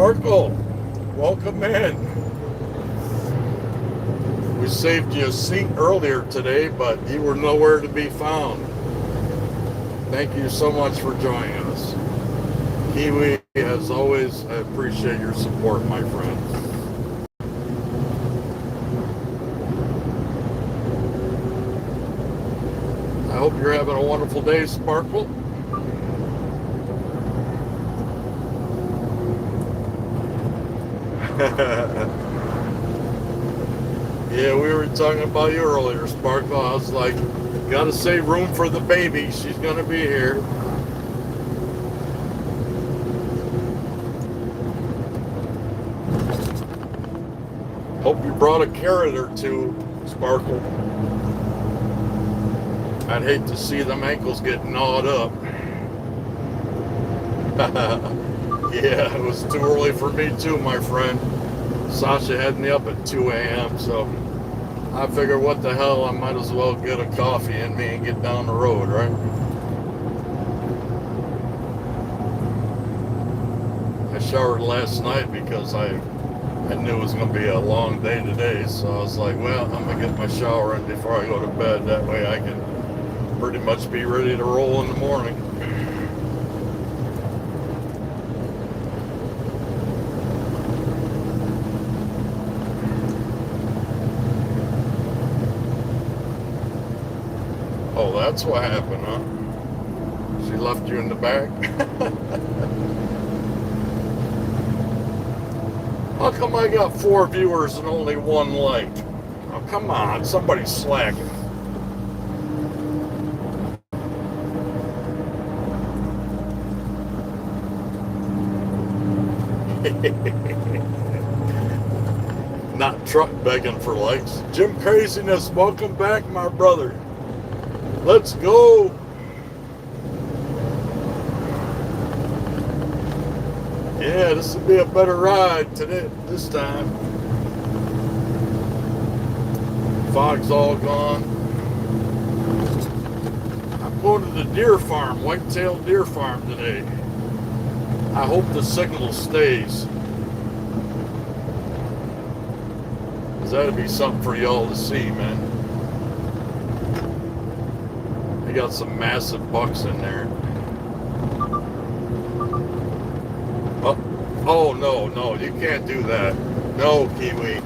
Sparkle, welcome in. We saved you a seat earlier today, but you were nowhere to be found. Thank you so much for joining us. Kiwi, as always, I appreciate your support, my friend. I hope you're having a wonderful day, Sparkle. Yeah, we were talking about you earlier, Sparkle. I was like, gotta save room for the baby. She's gonna be here. Hope you brought a carrot or two, Sparkle. I'd hate to see them ankles get gnawed up. Yeah, it was too early for me too, my friend. Sasha had me up at 2 a.m., so I figured what the hell, I might as well get a coffee in me and get down the road, right? I showered last night because I knew it was going to be a long day today, so I was like, well, I'm going to get my shower in before I go to bed. That way I can pretty much be ready to roll in the morning. Oh, that's what happened, huh? She left you in the back? How come I got 4 viewers and only 1 like? Oh, come on, somebody's slacking. Not truck begging for likes. Jim Craziness, welcome back, my brother. Let's go. Yeah, this will be a better ride today, this time. Fog's all gone. I'm going to the deer farm, whitetail deer farm today. I hope the signal stays. Because that'd be something for y'all to see, man. They got some massive bucks in there. Oh, no, you can't do that. No, Kiwi.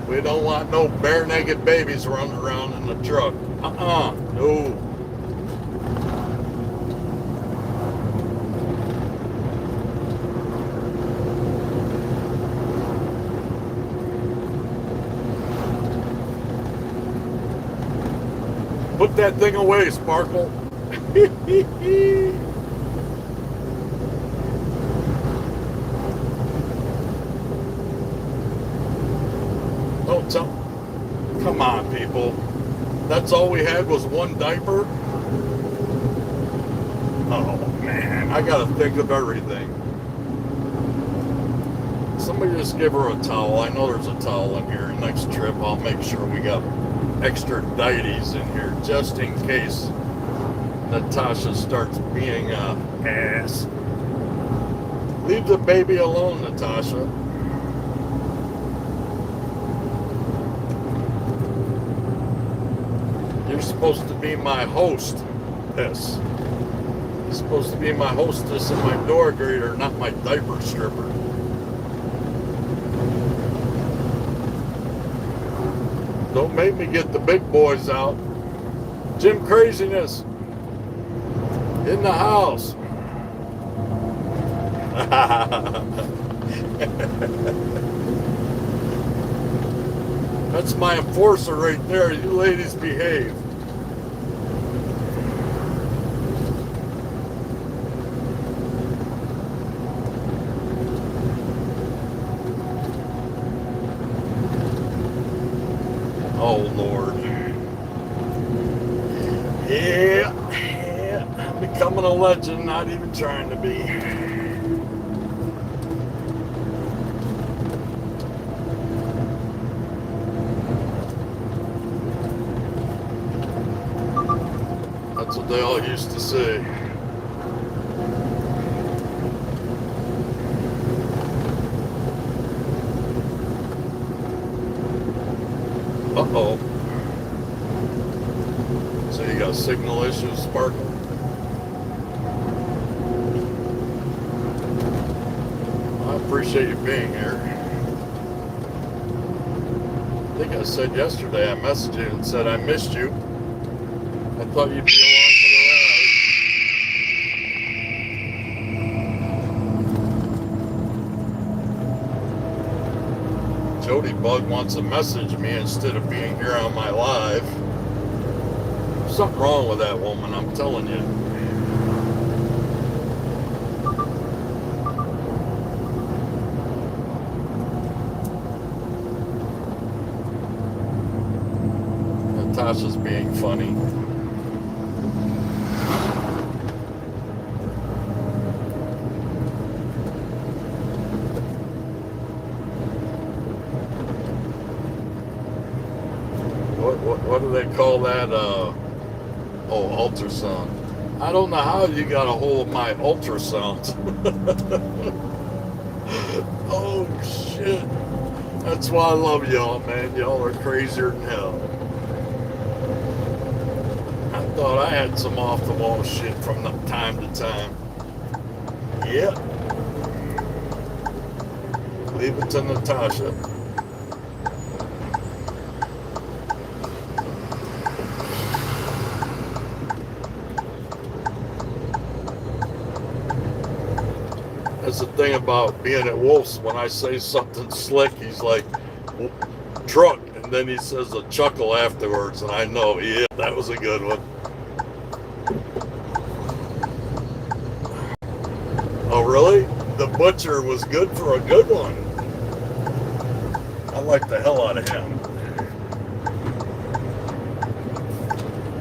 We don't want no bare-naked babies running around in the truck. No. Put that thing away, Sparkle. Don't tell. Come on, people. That's all we had was 1 diaper? Oh, man. I gotta think of everything. Somebody just give her a towel. I know there's a towel in here. Next trip, I'll make sure we got extra dighties in here just in case Natasha starts being a ass. Leave the baby alone, Natasha. You're supposed to be my host. Yes. You're supposed to be my hostess and my door greeter, not my diaper stripper. Don't make me get the big boys out. Jim Craziness in the house. That's my enforcer right there. You ladies behave. Oh, Lord. Yeah, I'm becoming a legend, not even trying to be. That's what they all used to say. Uh-oh. So you got signal issues, Sparkle? I appreciate you being here. I think I said yesterday, I messaged you and said I missed you. I thought you'd be along for the ride. Jody Bug wants to message me instead of being here on my live. There's something wrong with that woman, I'm telling you. Natasha's being funny. What do they call that? Ultrasound. I don't know how you got a hold of my ultrasound. Oh shit. That's why I love y'all, man. Y'all are crazier than hell. I thought I had some off the wall shit from time to time. Yep. Leave it to Natasha. That's the thing about being at Wolf's. When I say something slick, he's like, truck. And then he says a chuckle afterwards. And I know, yeah, that was a good one. Oh, really? The butcher was good for a good one. I like the hell out of him.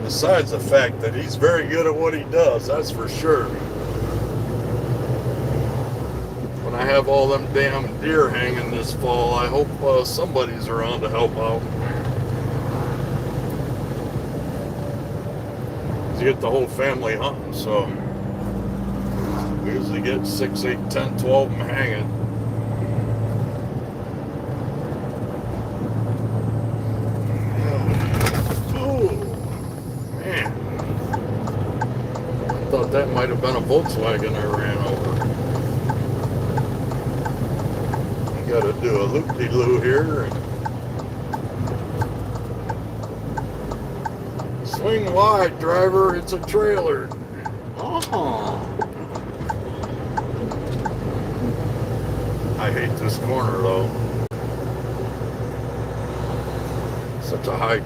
Besides the fact that he's very good at what he does, that's for sure. When I have all them damn deer hanging this fall, I hope somebody's around to help out. You get the whole family hunting, so we usually get 6, 8, 10, 12 of them hanging. Oh, man. I thought that might have been a Volkswagen I ran over. Got to do a loop-de-loo here. Swing wide, driver. It's a trailer. Oh. I hate this corner though. Such a high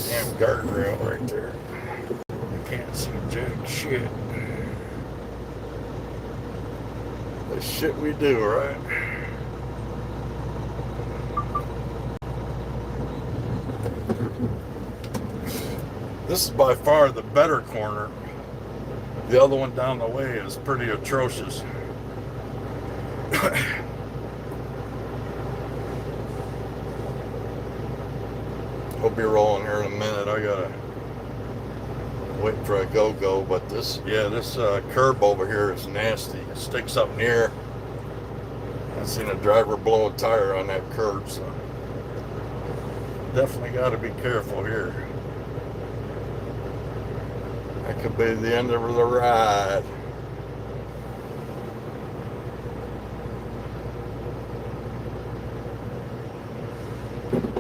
damn guardrail right there. You can't see jack shit. The shit we do, right? This is by far the better corner. The other one down the way is pretty atrocious. We'll be rolling here in a minute. I gotta wait for a go-go, but this curb over here is nasty. It sticks up in the air. I've seen a driver blow a tire on that curb, so definitely got to be careful here. That could be the end of the ride.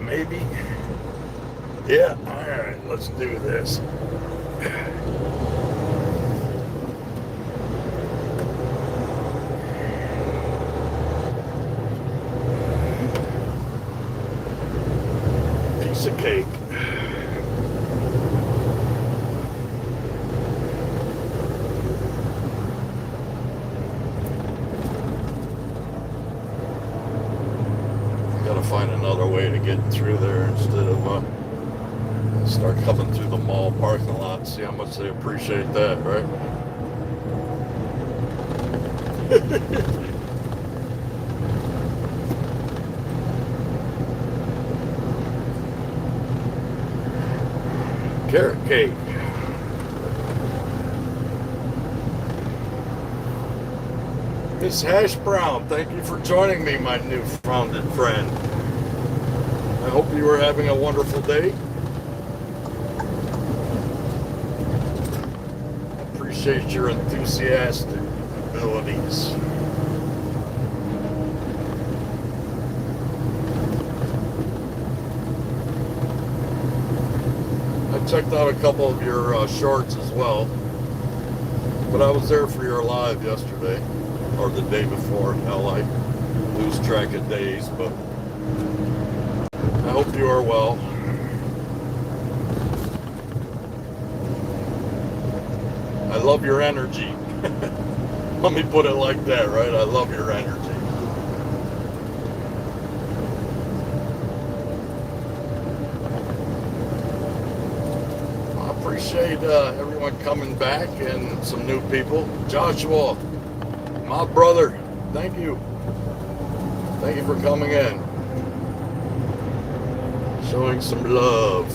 Maybe. Yeah, alright, let's do this. Piece of cake. Gotta find another way to get through there instead of start coming through the mall parking lot. See how much they appreciate that, right? Carrot cake. Miss Hash Brown, thank you for joining me, my new founded friend. I hope you are having a wonderful day. I appreciate your enthusiastic abilities. I checked out a couple of your shorts as well, but I was there for your live yesterday, or the day before. Hell, I lose track of days, but I hope you are well. I love your energy. Let me put it like that, right? I love your energy. I appreciate everyone coming back and some new people. Joshua, my brother, thank you. Thank you for coming in. Showing some love.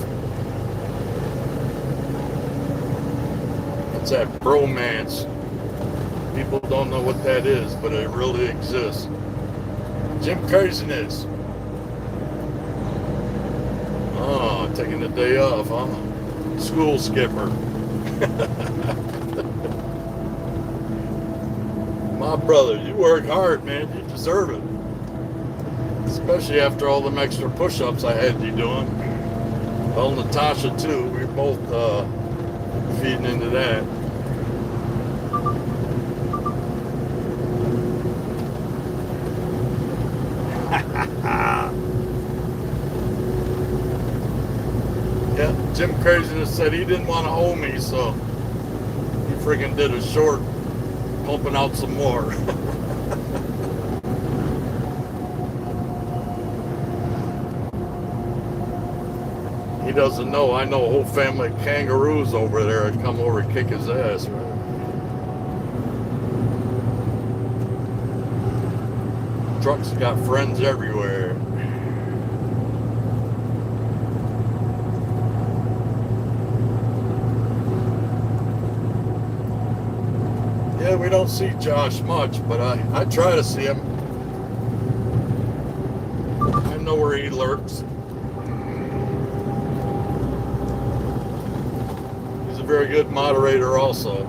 It's that bromance. People don't know what that is, but it really exists. Jim Craziness. Oh, taking the day off, huh? School skipper. My brother, you work hard, man. You deserve it. Especially after all them extra push-ups I had you doing. Well, Natasha too. We're both feeding into that. Yeah, Jim Craziness said he didn't want to owe me, so he friggin' did a short pumping out some more. He doesn't know. I know a whole family of kangaroos over there that come over and kick his ass, right? Truck's got friends everywhere. Yeah, we don't see Josh much, but I try to see him. I know where he lurks. He's a very good moderator also.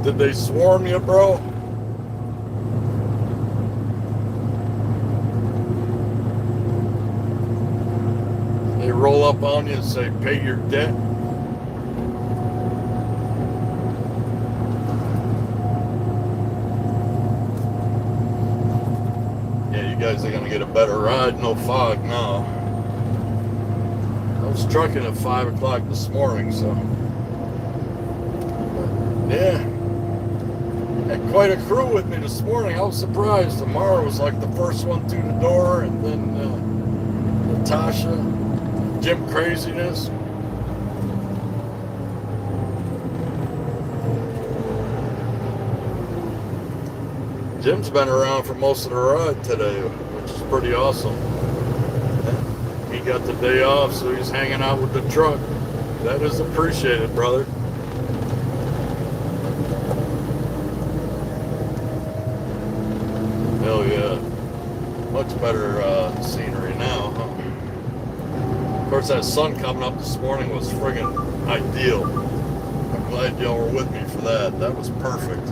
Did they swarm you, bro? They roll up on you and say, pay your debt? Yeah, you guys are going to get a better ride. No fog now. I was trucking at 5 o'clock this morning, so... Yeah. Had quite a crew with me this morning. I was surprised. Tamara was like the first one through the door, and then Natasha, Jim Craziness. Jim's been around for most of the ride today, which is pretty awesome. He got the day off, so he's hanging out with the truck. That is appreciated, brother. Hell yeah. Much better scenery now, huh? Of course, that sun coming up this morning was friggin' ideal. I'm glad y'all were with me for that. That was perfect.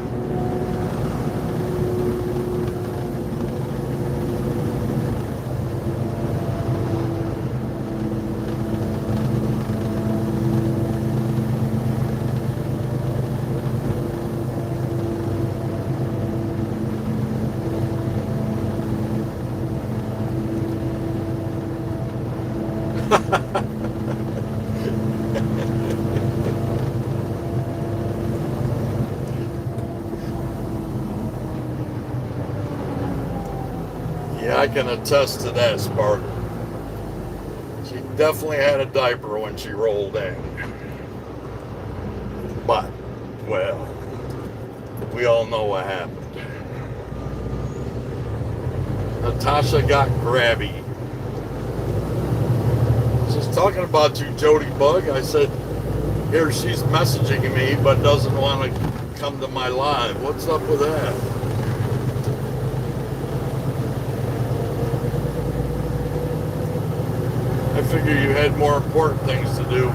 Yeah, I can attest to that, Spark. She definitely had a diaper when she rolled in. But, well, we all know what happened. Natasha got grabby. She's talking about you, Jody Bug. I said, here she's messaging me, but doesn't want to come to my live. What's up with that? I figure you had more important things to do.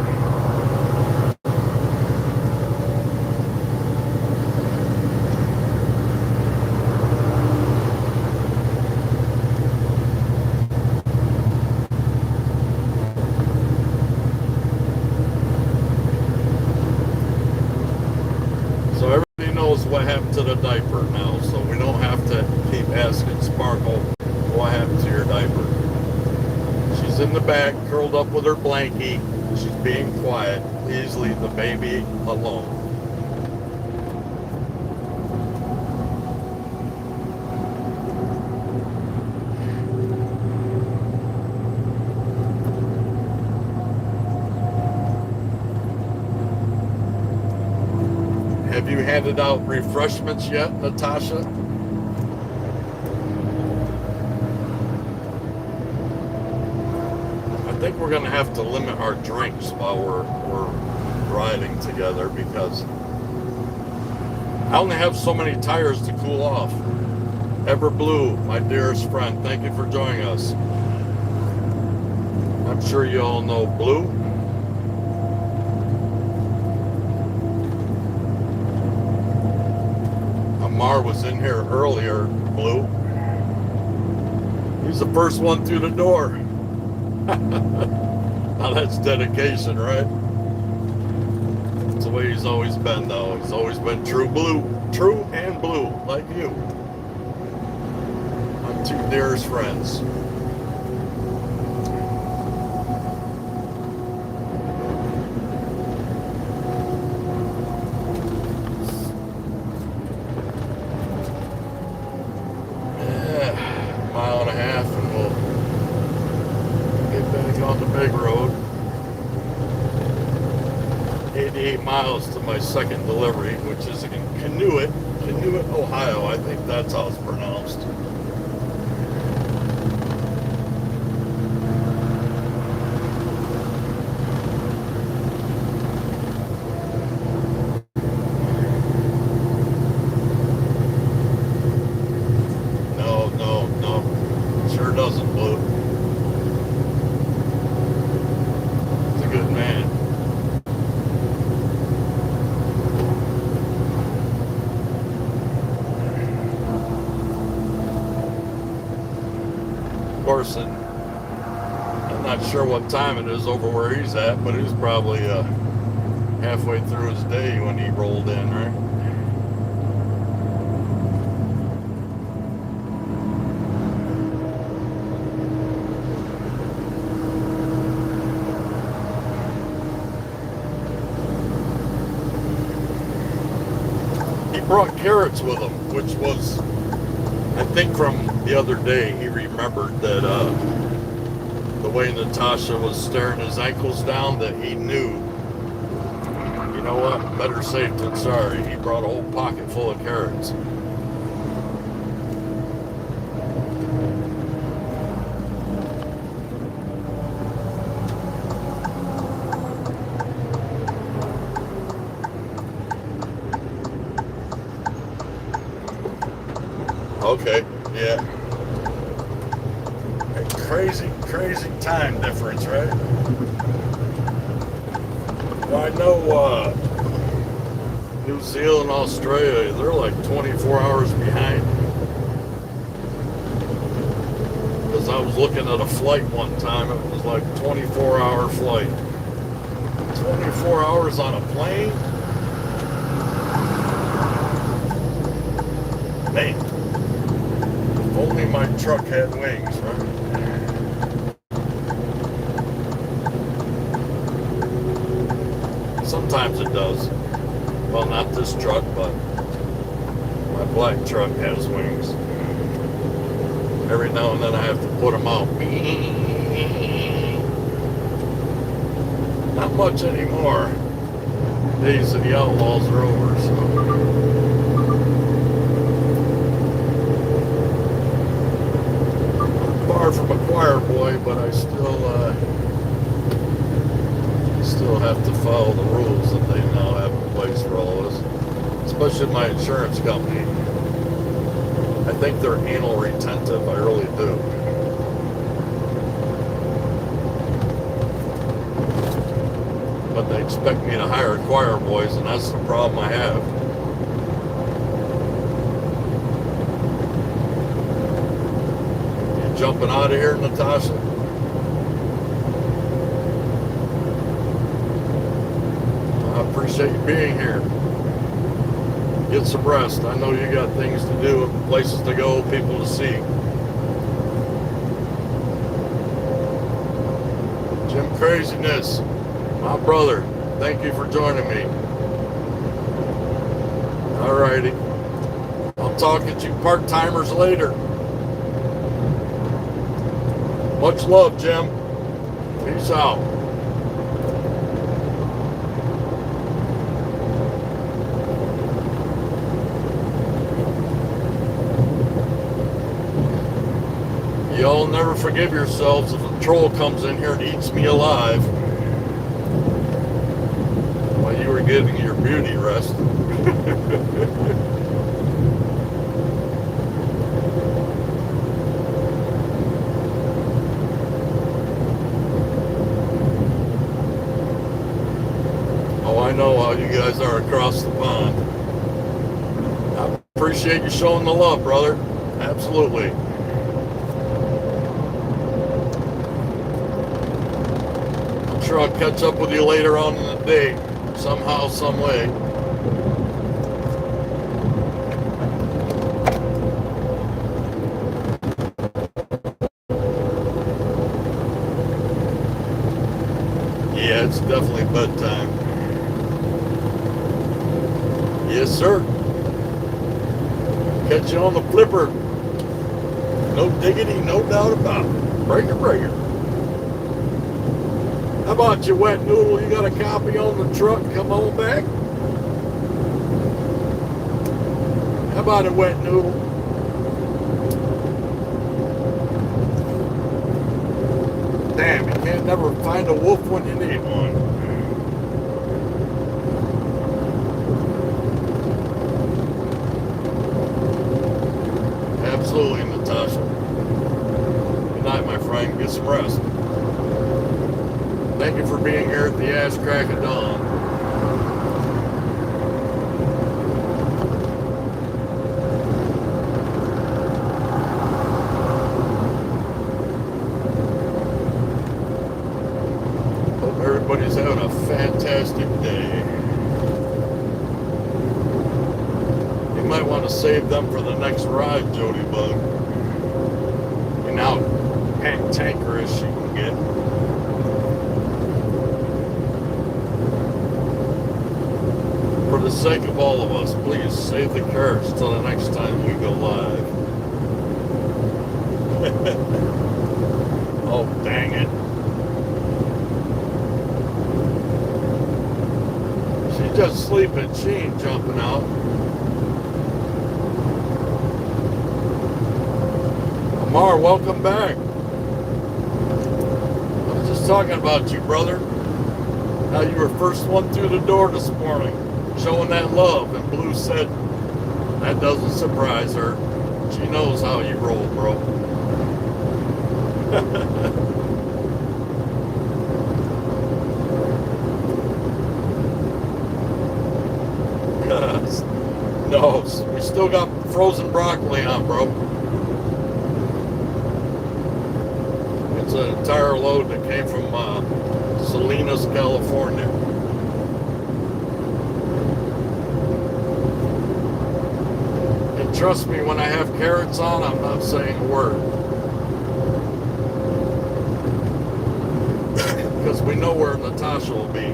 What happened to the diaper now, so we don't have to keep asking Sparkle what happened to your diaper. She's in the back, curled up with her blankie. She's being quiet. Please leave the baby alone. Have you handed out refreshments yet, Natasha? I think we're going to have to limit our drinks while we're riding together because I only have so many tires to cool off. Everblue, my dearest friend, thank you for joining us. I'm sure you all know Blue. Amar was in here earlier, Blue. He's the first one through the door. Now that's dedication, right? That's the way he's always been, though. He's always been true blue. True and blue, like you. My two dearest friends. Miles to my second delivery, which is in Kennewick, Ohio. I think that's how it's pronounced. No. Sure doesn't, Blue. He's a good man. And I'm not sure what time it is over where he's at, but he's probably halfway through his day when he rolled in, right? He brought carrots with him, which was, I think from the other day, he remembered that the way Natasha was staring his ankles down, that he knew, you know what, better safe than sorry. He brought a whole pocket full of carrots. Okay, yeah. Crazy time difference, right? Well, I know New Zealand, Australia, they're like 24 hours behind. Because I was looking at a flight one time, it was like 24-hour flight. 24 hours on a plane? Man. Only my truck had wings, right? Sometimes it does. Well, not this truck, but my black truck has wings. Every now and then I have to put them out. Not much anymore. Days of the outlaws are over, so. I'm far from a choir boy, but I still have to follow the rules that they now have in place for all of us, especially my insurance company. I think they're anal retentive, I really do. But they expect me to hire choir boys, and that's the problem I have. You jumping out of here, Natasha? I appreciate you being here. Get some rest. I know you got things to do, places to go, people to see. Jim Craziness, my brother, thank you for joining me. Alrighty. I'll talk at you part-timers later. Much love, Jim. Peace out. Y'all never forgive yourselves if a troll comes in here and eats me alive while you were getting your beauty rest. Oh, I know how you guys are across the pond. I appreciate you showing the love, brother. Absolutely. Sure, I'll catch up with you later on in the day, somehow, some way. Yeah, it's definitely bedtime. Yes, sir. Catch you on the flipper. No diggity, no doubt about it. Breaker, breaker. How about you, Wet Noodle? You got a copy on the truck? Come on back. How about it, Wet Noodle? Damn, you can't never find a wolf when you need one. Absolutely, Natasha. Good night, my friend. Get some rest. Thank you for being here at the ass crack of dawn. Hope everybody's having a fantastic day. You might want to save them for the next ride, Jody Bug. And now, cantankerous she can get. For the sake of all of us, please save the cars till the next time we go live. Oh, dang it. She's just sleeping. She ain't jumping out. Amar, welcome back. I was just talking about you, brother. How you were first one through the door this morning. Showing that love, and Blue said that doesn't surprise her. She knows how you roll, bro. No, we still got frozen broccoli on, bro. It's an entire load that came from Salinas, California. Trust me, when I have carrots on, I'm not saying a word. Because we know where Natasha will be.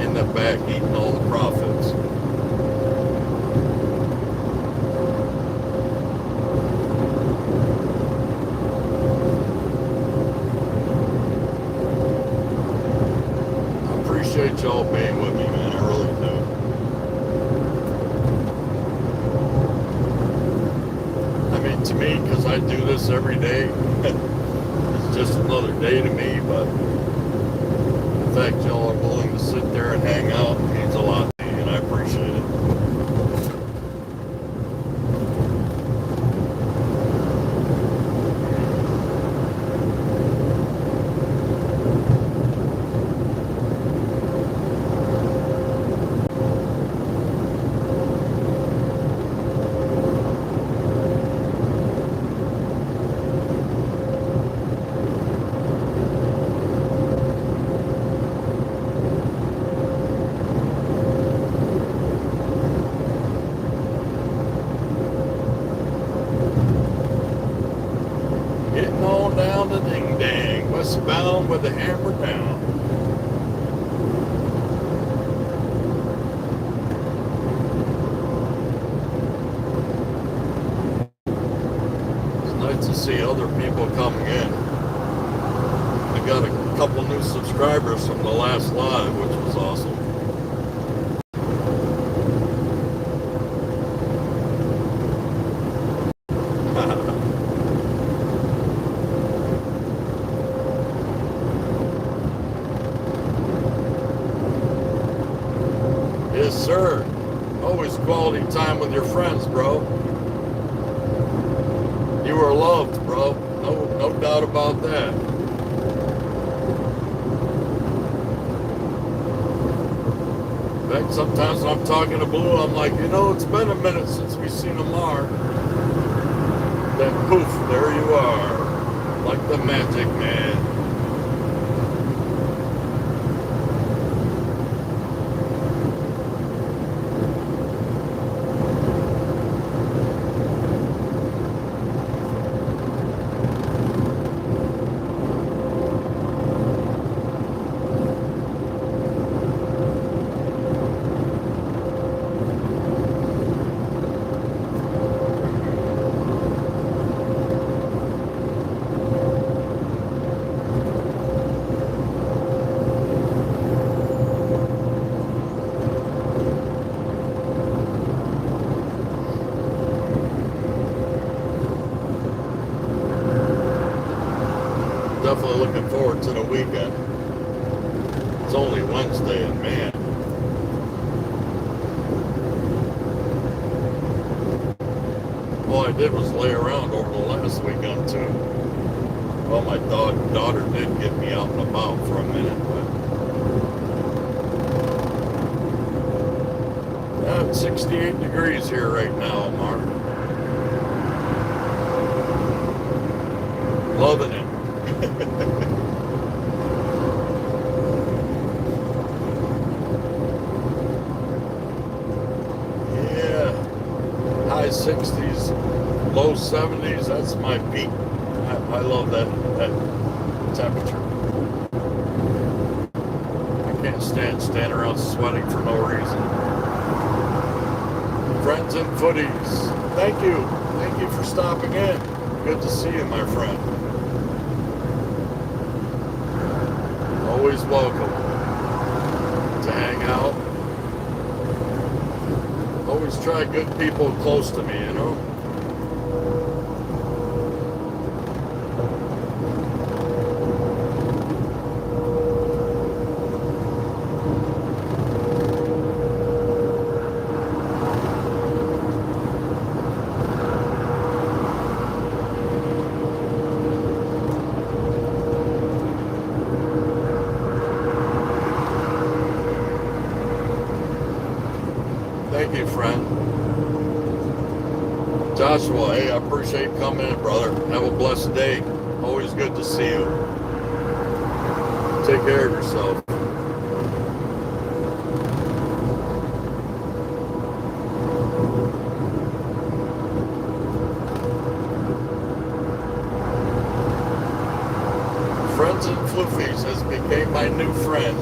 In the back, eating all the profits. guess every day is just another day to me, but the fact y'all are willing to sit there and hang out means a lot to me, and I appreciate it. Getting on down to Ding Dang, westbound with the hammer down. It's nice to see other people coming in. I got a couple new subscribers from the last live, which was awesome. Yes, sir. Always quality time with your friends, bro. You are loved, bro. No doubt about that. In fact, sometimes when I'm talking to Blue, I'm like, it's been a minute since we've seen Amar. Then poof, there you are. Like the magic man. Definitely looking forward to the weekend. It's only Wednesday, and man, all I did was lay around over the last weekend too. Well, my daughter did get me out and about for a minute, but it's 68 degrees here right now, Mark. Loving it. Yeah, high 60s, low 70s, that's my peak. I love that temperature. I can't stand around sweating for no reason. Friends and footies, thank you for stopping in. Good to see you, my friend. Always welcome to hang out. Always try good people close to me, Thank you, friend. Joshua, hey, I appreciate you coming in, brother. Have a blessed day. Always good to see you. Take care of yourself. Friends and Floofies has became my new friend.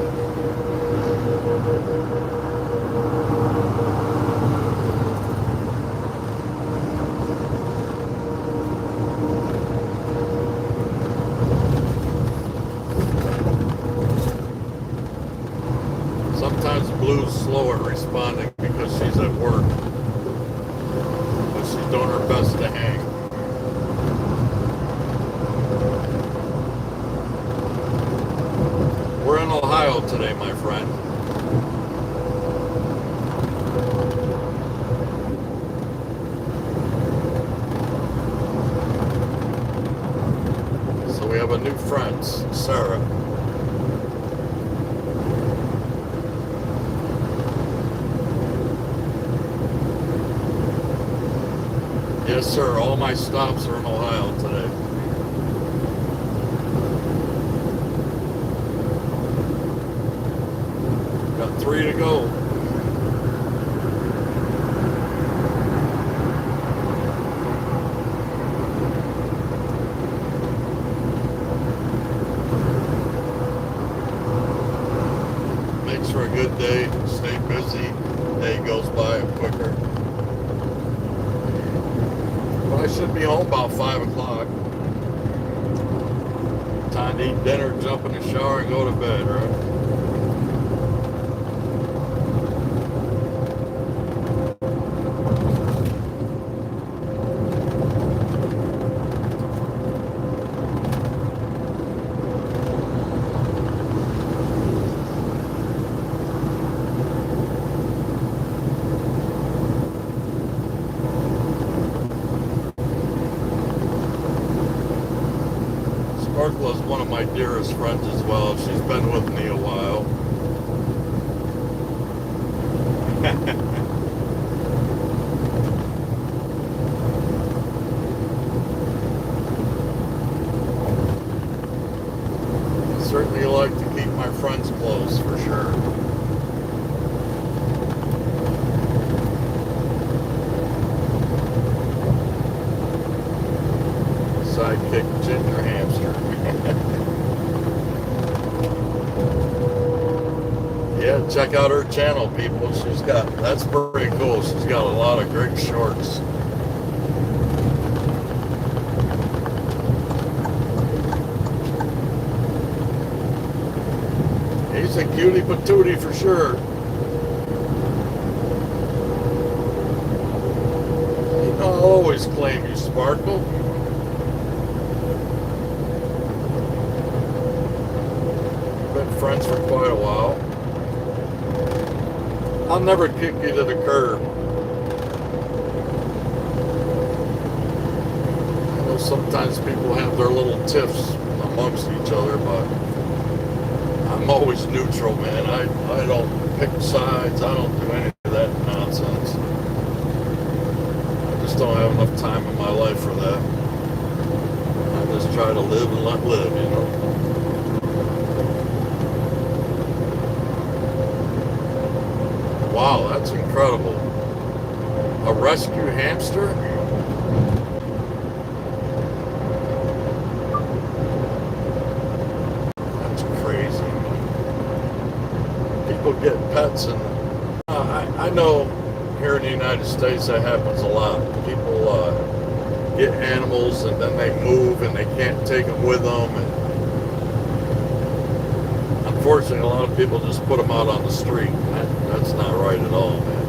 Sometimes Blue's slow at responding because she's at work, but she's doing her best to hang. today, my friend. So we have a new friend, Sarah. Yes, sir. All my stops are in Ohio today. Got 3 to go. Makes for a good day. Stay busy. Day goes by quicker. But I should be home about 5 o'clock. Time to eat dinner, jump in the shower, and go to bed, right? Sparkle is one of my dearest friends as well. She's been with me a while. I certainly like to keep my friends close, for sure. Sidekick Ginger Hamster. Yeah, check out her channel, people. That's pretty cool. She's got a lot of great shorts. He's a cutie patootie for sure. You know, I'll always claim you, Sparkle. Been friends for quite a while. I'll never kick you to the curb. I know sometimes people have their little tiffs amongst each other, but I'm always neutral, man. I don't pick sides. I don't do any of that nonsense. I just don't have enough time in my life for that. I just try to live and let live, you know. Wow, that's incredible. A rescue hamster? That's crazy. People get pets and I know here in the United States that happens a lot. People get animals and then they move and they can't take them with them. And unfortunately, a lot of people just put them out on the street. That's not right at all, man.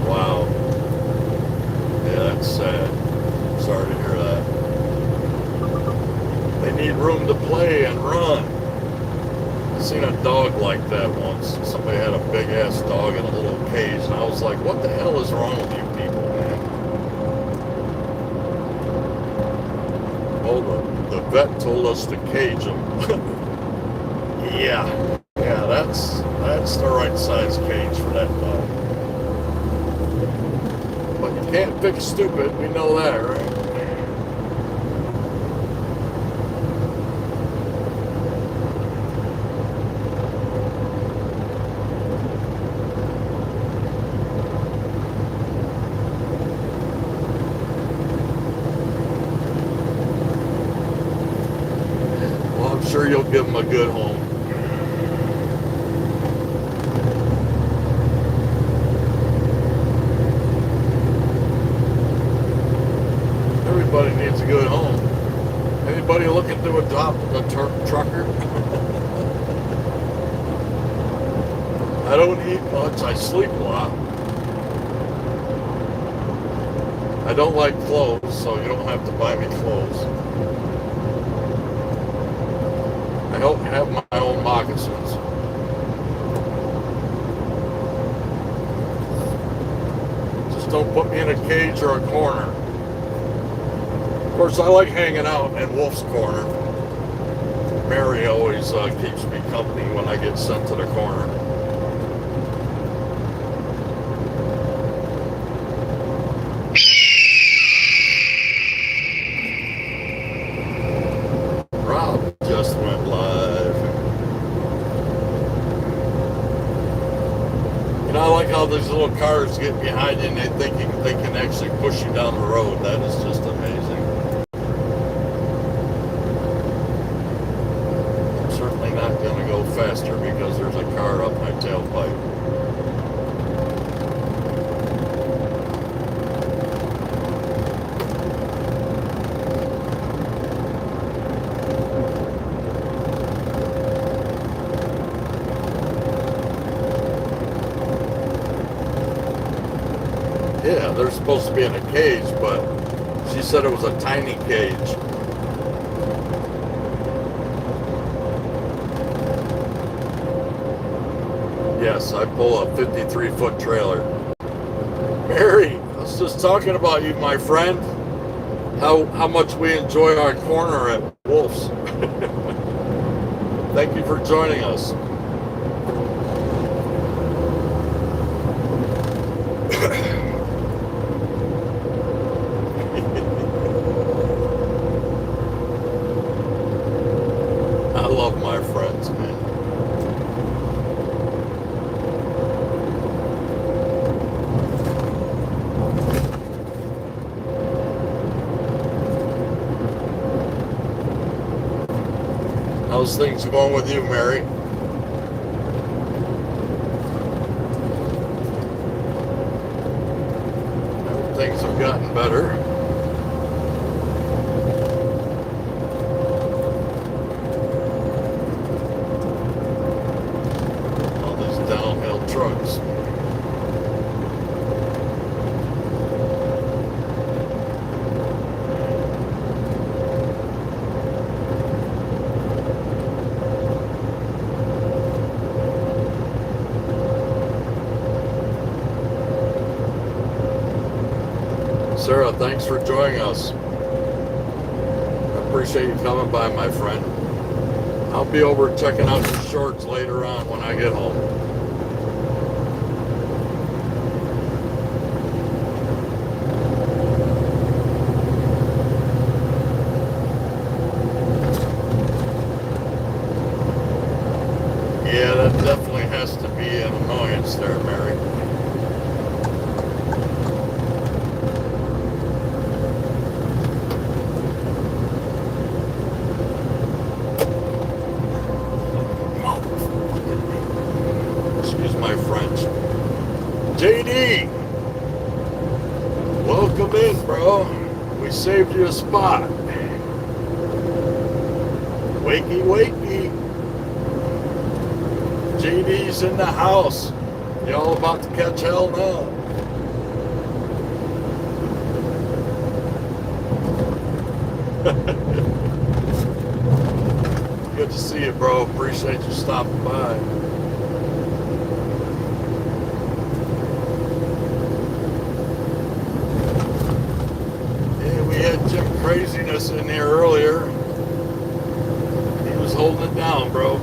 Wow. Yeah, that's sad. Sorry to hear that. They need room to play and run. I seen a dog like that once. Somebody had a big ass dog in a little cage, and I was like, what the hell is wrong with you people, man? The vet told us to cage them. Yeah, that's the right size cage for that dog. But you can't fix stupid, we know that, right? Sure, you'll give them a good home. Everybody needs a good home. Anybody looking to adopt a trucker? I don't eat much. I sleep a lot. I don't like clothes, so you don't have to buy me clothes. I don't have my own moccasins. Just don't put me in a cage or a corner. Of course, I like hanging out in Wolf's Corner. Mary always keeps me company when I get sent to the corner. Rob just went live. You know, I like how these little cars get behind you and they think they can actually push you down the road. That is just amazing. I'm certainly not going to go faster because there's a car up my tailpipe. Yeah, they're supposed to be in a cage, but she said it was a tiny cage. Yes, I pull a 53-foot trailer. Mary, I was just talking about you, my friend. How much we enjoy our corner at Wolf's. Thank you for joining us. I love my friends, man. How's things going with you, Mary? Things have gotten better. All these downhill trucks. Sarah, thanks for joining us. I appreciate you coming by, my friend. I'll be over checking out your shorts later on when I get home. Yeah, that definitely has to be an annoyance there, Mary. JD, welcome in, bro. We saved you a spot. Wakey, wakey. JD's in the house. Y'all about to catch hell now. Good to see you, bro. Appreciate you stopping by. Jim Craziness in there earlier. He was holding it down, bro.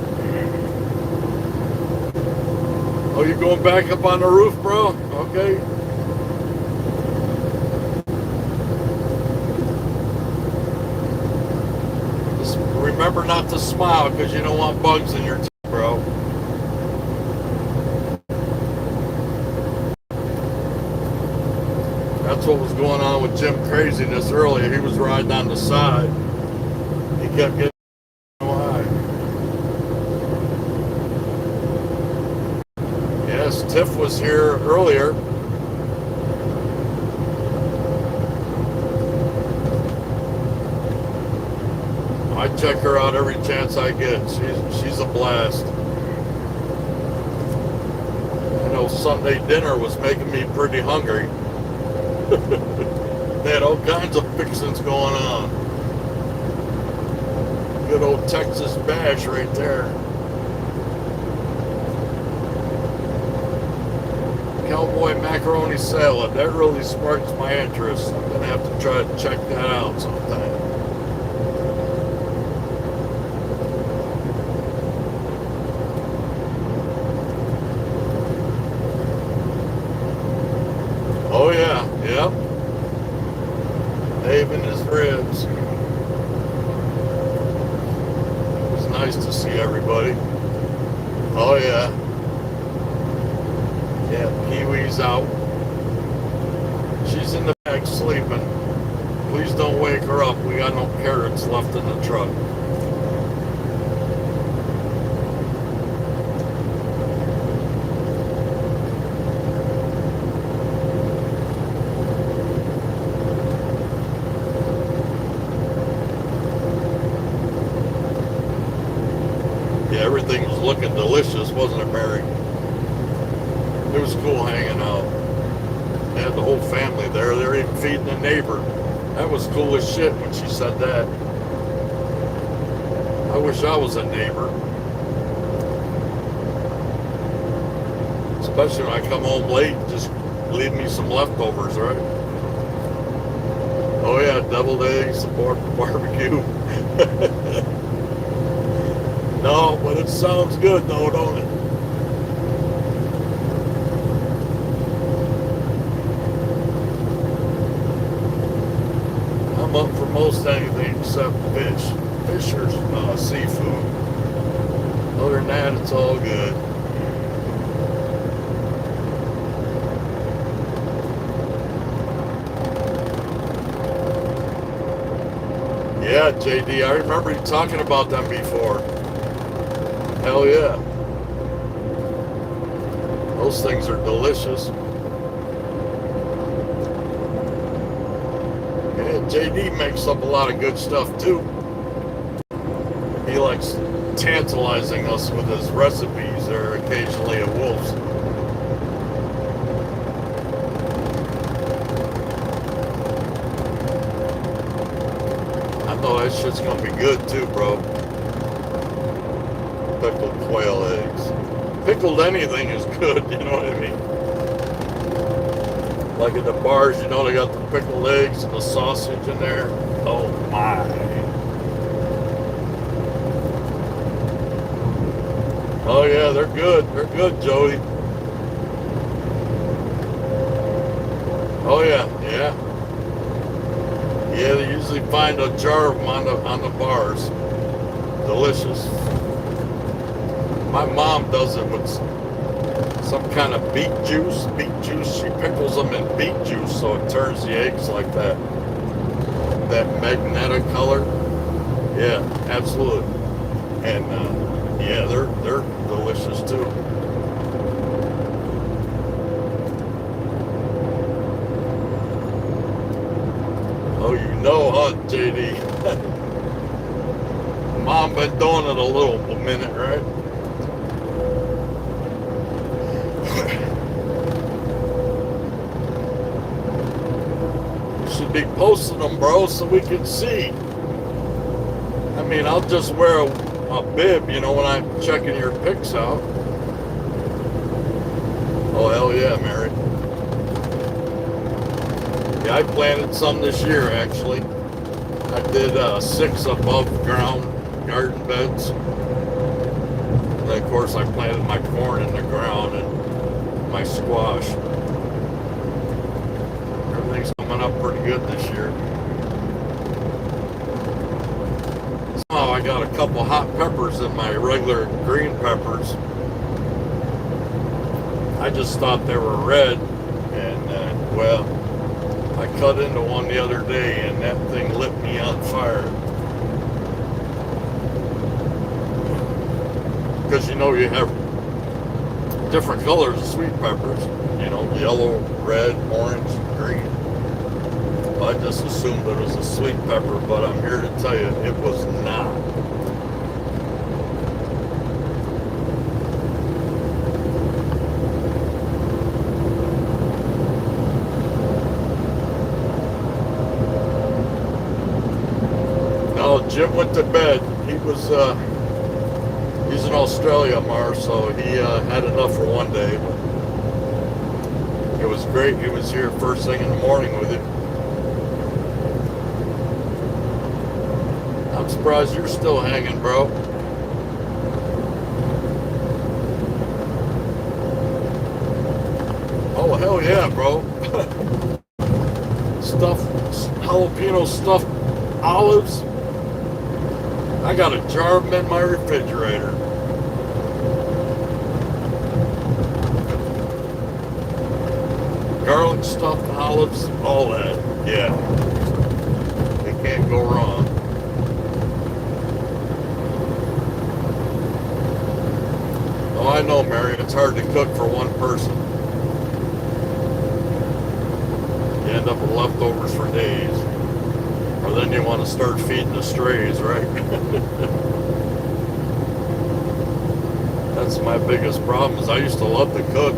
Oh, you going back up on the roof, bro? Okay. Just remember not to smile because you don't want bugs in your teeth, bro. That's what was going on with Jim Craziness earlier. He was riding on the side. He kept getting high. Yes, Tiff was here earlier. I check her out every chance I get. She's a blast. I know Sunday dinner was making me pretty hungry. They had all kinds of fixings going on. Good old Texas bash right there. Cowboy macaroni salad. That really sparks my interest. I'm going to have to try to check that out sometime. Oh yeah, yep. Dave and his ribs. It was nice to see everybody. Oh yeah. Yeah, Pee-wee's out. She's in the back sleeping. Please don't wake her up. We got no carrots left in the truck. Yeah, everything was looking delicious, wasn't it, Mary? It was cool hanging out. They had the whole family there. They were even feeding a neighbor. That was cool as shit when she said that. I wish I was a neighbor. Especially when I come home late, just leave me some leftovers, right? Oh yeah, deviled eggs, barbecue. No, but it sounds good though, don't it? I'm up for most anything except fish or seafood. Other than that, it's all good. Yeah, JD, I remember you talking about them before. Hell yeah. Those things are delicious. And JD makes up a lot of good stuff too. He likes tantalizing us with his recipes. They're occasionally at Wolf's. I know that shit's gonna be good too, bro. Pickled quail eggs. Pickled anything is good, you know what I mean? Like at the bars, you know, they got the pickled eggs and the sausage in there. Oh my. Oh yeah, they're good. They're good, Jody. Oh yeah, yeah. Yeah, they usually find a jar of them on the bars. Delicious. My mom does it with some kind of beet juice. Beet juice, she pickles them in beet juice so it turns the eggs like that magenta color. Yeah, absolutely. And yeah, they're delicious too. Oh, you know, huh, JD? Mom been doing it a minute, right? Should be posting them, bro, so we can see. I mean, I'll just wear a bib, you know, when I'm checking your pics out. Oh, hell yeah, Mary. Yeah, I planted some this year, actually. I did 6 above ground garden beds. And then, of course, I planted my corn in the ground and my squash. Everything's coming up pretty good this year. Somehow I got a couple hot peppers in my regular green peppers. I just thought they were red, and well, I cut into one the other day and that thing lit me on fire. Because you know you have different colors of sweet peppers, you know, yellow, red, orange, green. I just assumed it was a sweet pepper, but I'm here to tell you it was not. Jim went to bed. He was, he's in Australia, Mar, so he had enough for one day. But it was great. He was here first thing in the morning with you. I'm surprised you're still hanging, bro. Oh, hell yeah, bro. Jalapeno stuffed olives. I got a jar of them in my refrigerator. Garlic stuffed olives, all that. Yeah. They can't go wrong. Oh, I know, Mary. It's hard to cook for one person. You end up with leftovers for days. Or then you want to start feeding the strays, right? That's my biggest problem is I used to love to cook.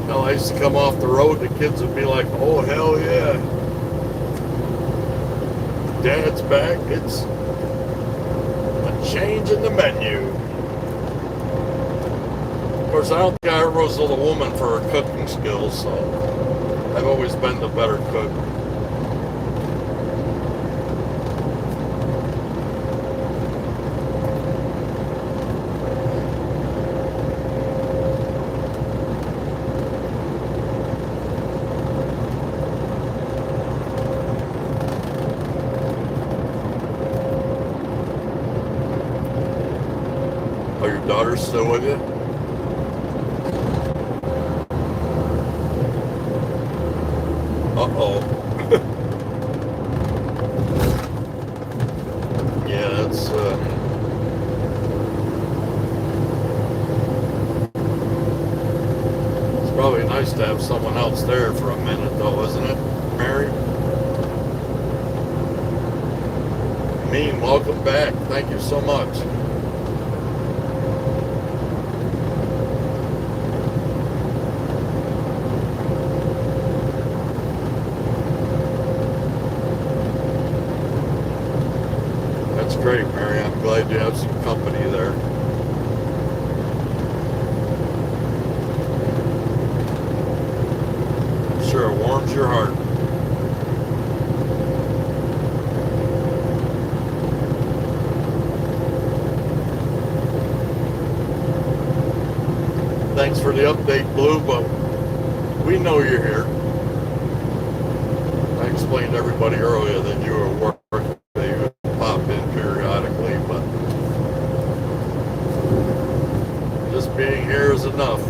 Hell, I used to come off the road, the kids would be like, oh, hell yeah. Dad's back. It's a change in the menu. Of course, I don't think I ever was with a woman for her cooking skills, so I've always been the better cook. Oh, your daughter's still with you? Uh-oh. Yeah, that's, it's probably nice to have someone else there for a minute, though, isn't it, Mary? Mean, welcome back. Thank you so much. That's great, Mary. I'm glad you have some company there. I'm sure it warms your heart. Thanks for the update, Blue, but we know you're here. I explained to everybody earlier that you were working. Pop in periodically, but just being here is enough.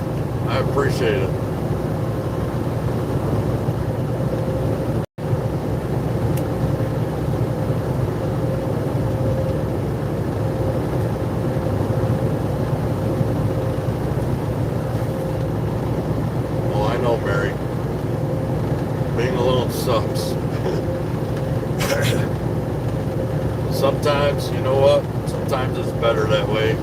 I appreciate it. Well, I know, Mary. Being alone sucks. Sometimes, you know what? Sometimes it's better that way.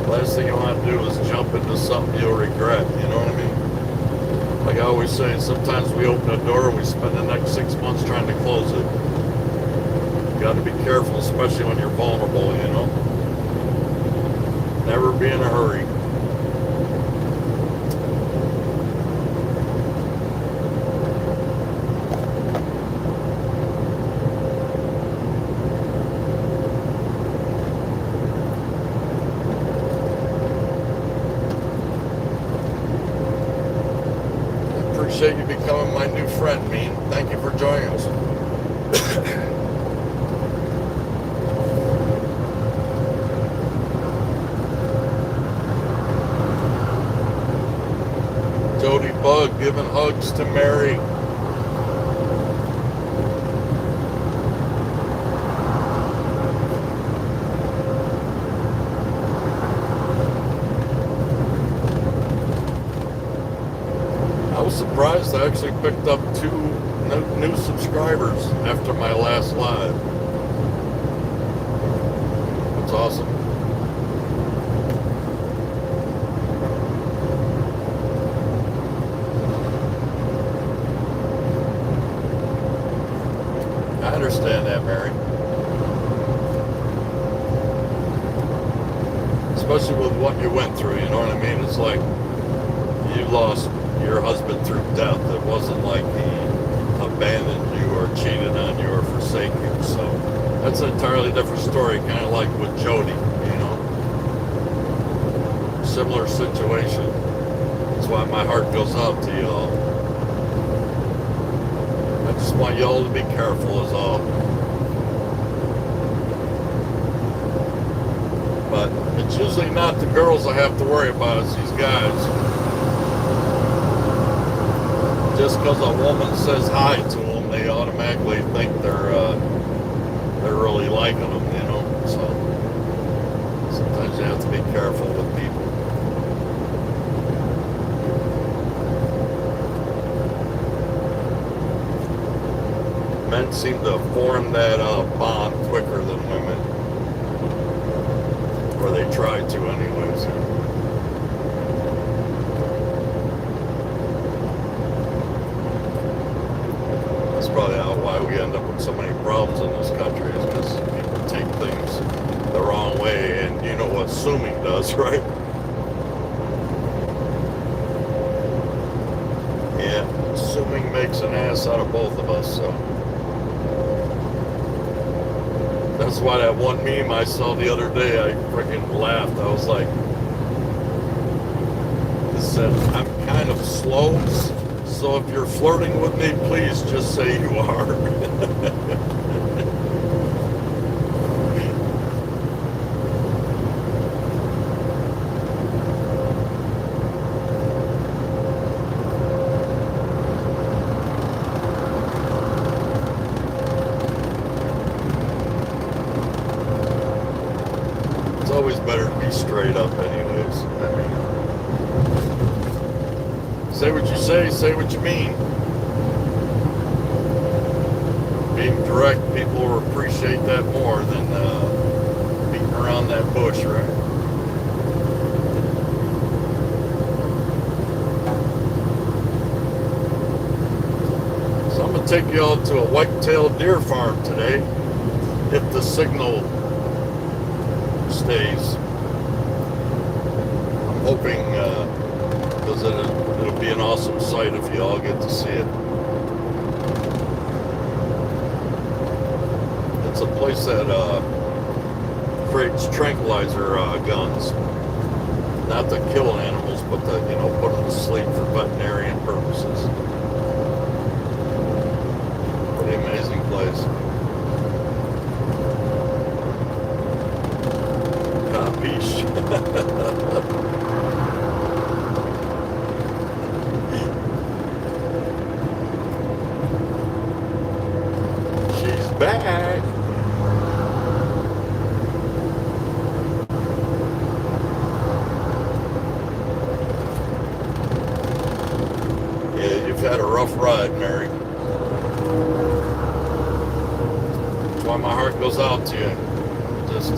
Last thing you want to do is jump into something you'll regret, you know what I mean? Like I always say, sometimes we open a door and we spend the next 6 months trying to close it. You got to be careful, especially when you're vulnerable, you know? Never be in a hurry. Appreciate you becoming my new friend, Mean. Thank you for joining us. Jody Bug giving hugs to Mary. I was surprised I actually picked up 2 new subscribers after my last live. That's awesome. I understand that, Mary. especially with what you went through, you know what I mean? It's like you lost your husband through death. It wasn't like he abandoned you or cheated on you or forsake you. So that's an entirely different story, kind of like with Jody, you know. Similar situation. That's why my heart goes out to y'all. I just want y'all to be careful is all. But it's usually not the girls I have to worry about, it's these guys. Just because a woman says hi to them, they automatically think they're really liking them, you know. So sometimes you have to be careful with people. Men seem to form that bond quicker than women, or they try to, anyways. That's probably why we end up with so many problems in this country, is because people take things the wrong way, and you know what assuming does, right? Yeah, assuming makes an ass out of both of us, so. That's why that one meme I saw the other day, I freaking laughed. I was like, it said, I'm kind of slow, so if you're flirting with me, please just say you are. It's always better to be straight up anyways. I mean, say what you say what you mean. Being direct, people will appreciate that more than beating around that bush, right? So I'm going to take you all to a white-tailed deer farm today, if the signal stays. I'm hoping, because it'll be an awesome sight if you all get to see it. It's a place that creates tranquilizer guns, not to kill animals, but to, you know, put them to sleep for veterinarian purposes. Pretty amazing place. Capiche. She's back. Yeah, you've had a rough ride, Mary. That's why my heart goes out to you. Just,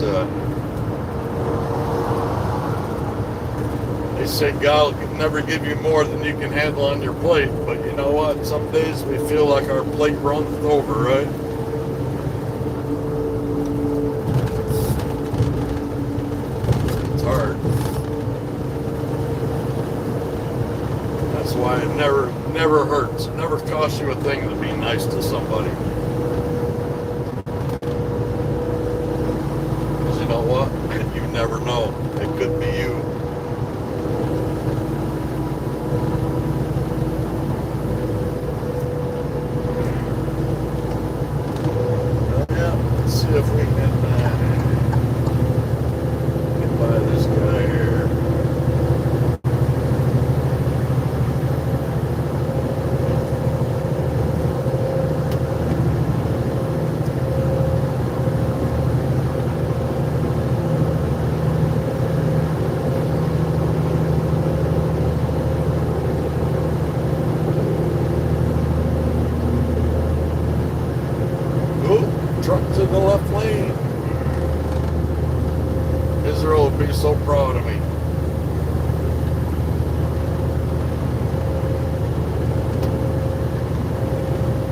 they say God will never give you more than you can handle on your plate, but you know what? Some days we feel like our plate runs over, right? It's hard. That's why it never hurts. It never costs you a thing to be nice to somebody. Because you know what? You never know. It could be you. Let's see if we can get by this guy here. Truck to the left lane. Israel will be so proud of me.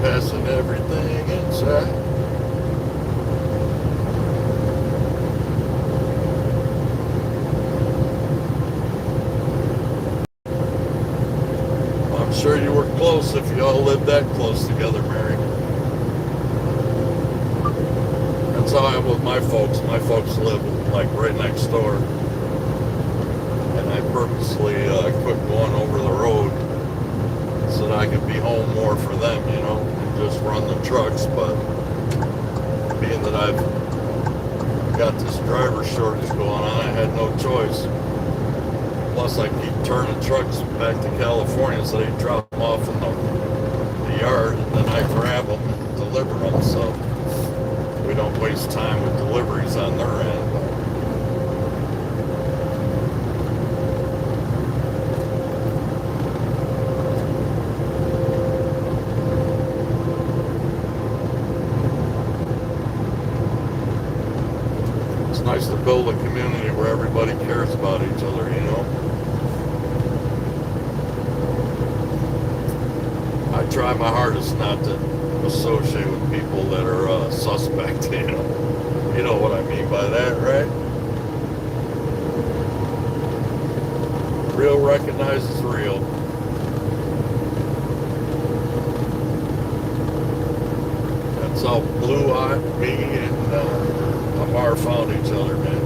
Passing everything inside. sure you were close if you all lived that close together, Mary. That's how I am with my folks. My folks live like right next door. And I purposely quit going over the road so that I could be home more for them, you know, and just run the trucks. But being that I've got this driver shortage going on, I had no choice. Plus, I keep turning trucks back to California so they drop them off in the yard, and then I grab them and deliver them, so we don't waste time with deliveries on their end. It's nice to build a community where everybody cares about each other, you know? I try my hardest not to associate with people that are suspect, you know? You know what I mean by that, right? Real recognizes real. That's how Blue Eye, me, and Amar found each other, man.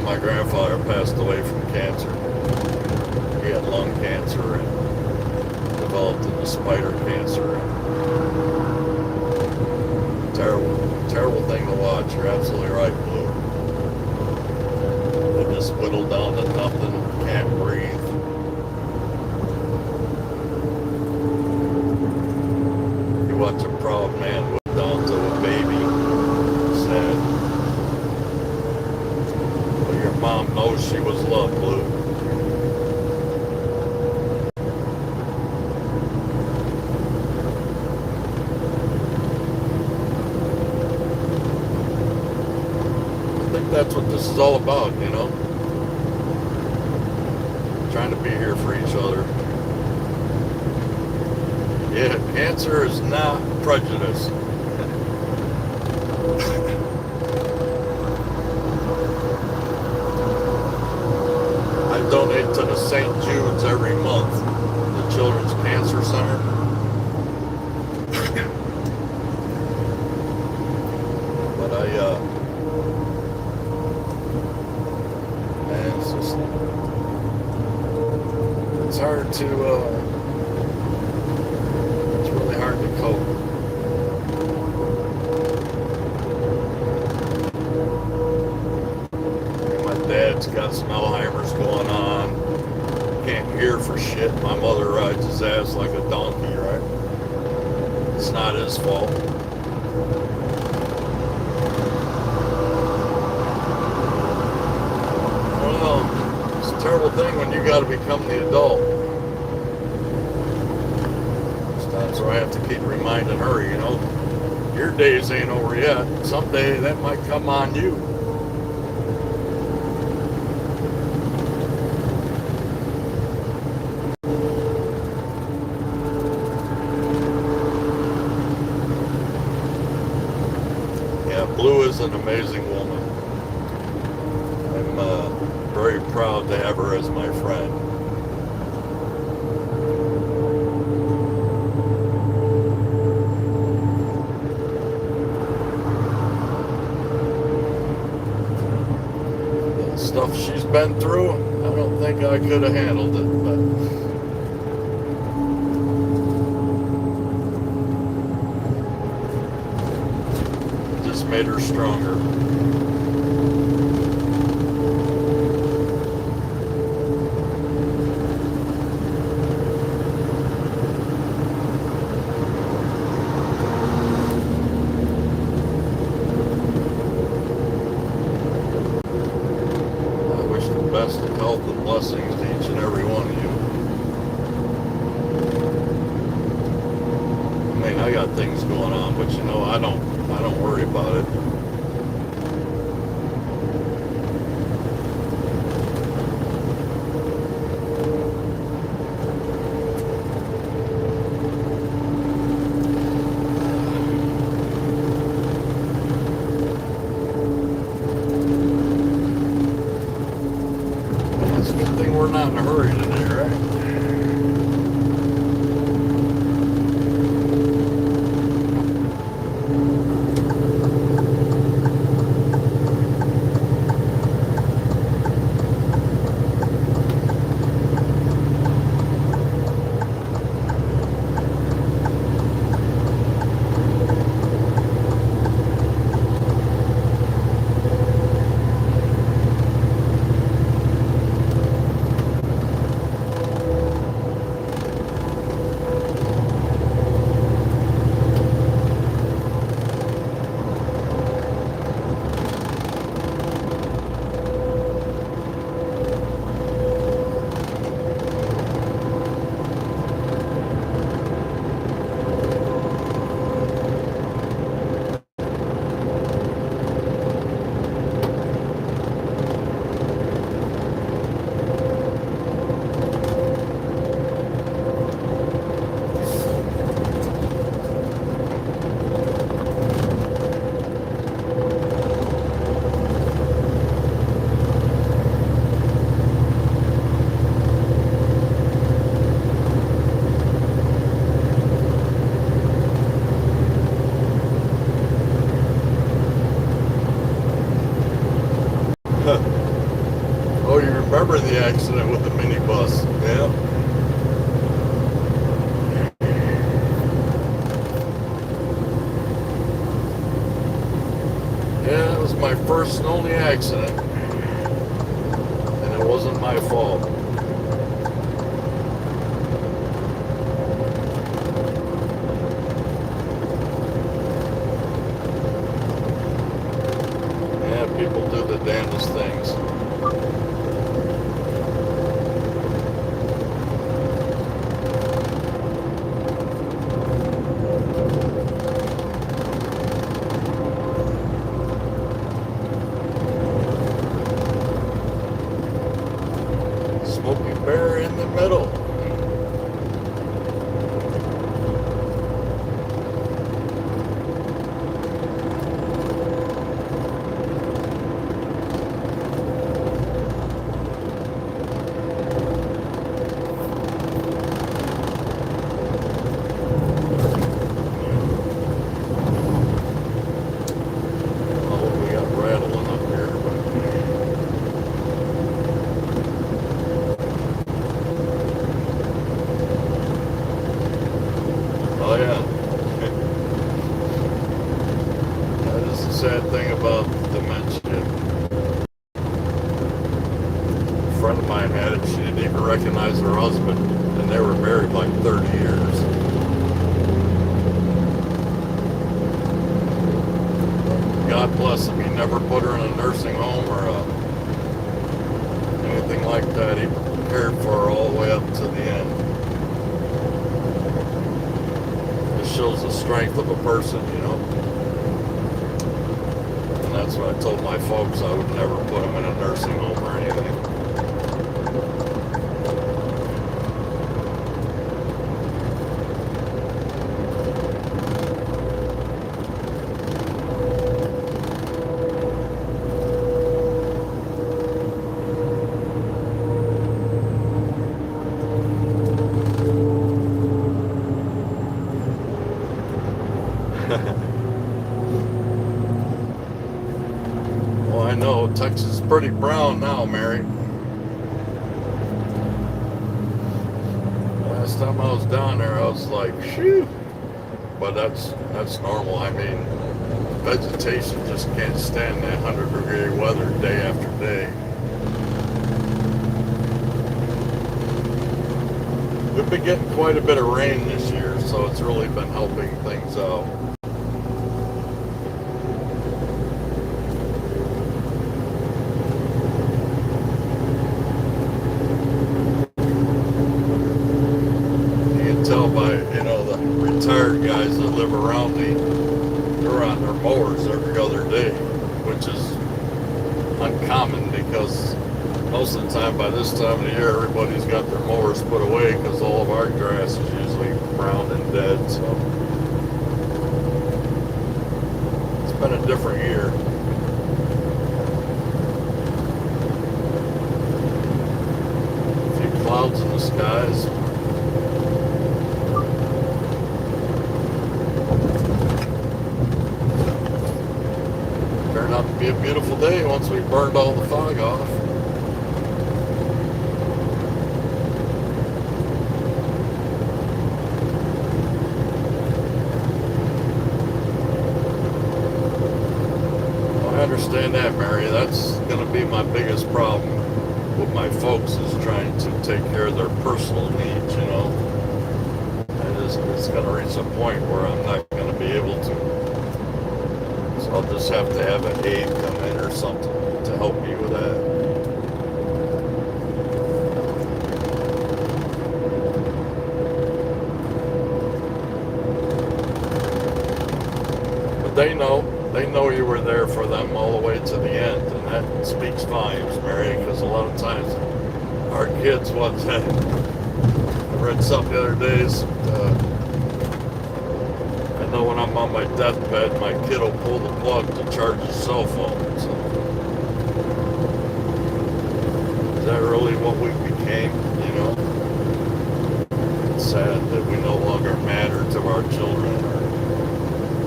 My grandfather passed away from cancer. He had lung cancer and developed into spider cancer. Terrible, terrible thing to watch. You're absolutely right, Blue. They just whittled down to nothing, can't breathe. You watch a proud man whittle down to a baby. Sad. Mom knows she was loved, Blue. I think that's what this is all about, you know? Trying to be here for each other. Yeah, cancer is not prejudice. Donate to the St. Jude's every month, the Children's Cancer Center. But man, it's hard to, it's really hard to cope. Dad's got some Alzheimer's going on. Can't hear for shit. My mother rides his ass like a donkey, right? It's not his fault. Well, it's a terrible thing when you got to become the adult. There's times where I have to keep reminding her, you know, your days ain't over yet. Someday that might come on you. Blue is an amazing woman. I'm very proud to have her as my friend. The stuff she's been through, I don't think I could have handled it, but made her stronger. of things going on, but you know, I don't worry about it. It's a good thing we're not in a hurry today, right? Oh, you remember the accident with the minibus? Yeah. Yeah, it was my first and only accident, and it wasn't my fault. Yeah, people do the damnedest things. Smoky Bear in the middle. Oh, we got rattling up here, oh yeah. That is the sad thing about dementia. A friend of mine had it. She didn't even recognize her husband, and they were married like 30 years. God bless him. He never put her in a nursing home or anything like that. He cared for her all the way up to the end. It shows the strength of a person, you know. And that's what I told my folks. I would never put them in a nursing home or anything. Well, I know Texas is pretty brown now, Mary. Last time I was down there, I was like, shoo. But that's normal. I mean, vegetation just can't stand that 100-degree weather day after day. We've been getting quite a bit of rain this year, so it's really been helping things out. You can tell by, you know, the retired guys that live around me, they're on their mowers every other day, which is uncommon because most of the time by this time of the year everybody's got their mowers put away because all of our grass is usually brown and dead. So it's been a different year. A few clouds in the skies. Turned out to be a beautiful day once we burned all the fog off. I understand that, Mary. That's going to be my biggest problem with my folks is trying to take care of their personal needs, you know. And it's going to reach a point where I'm not going to be able to. So I'll just have to have an aide come in or something to help me with that. But they know you were there for them all the way to the end, and that speaks volumes, Mary, because a lot of times our kids I read something the other days, I know when I'm on my deathbed, my kid will pull the plug to charge his cell phone. So, is that really what we became, you know? It's sad that we no longer matter to our children or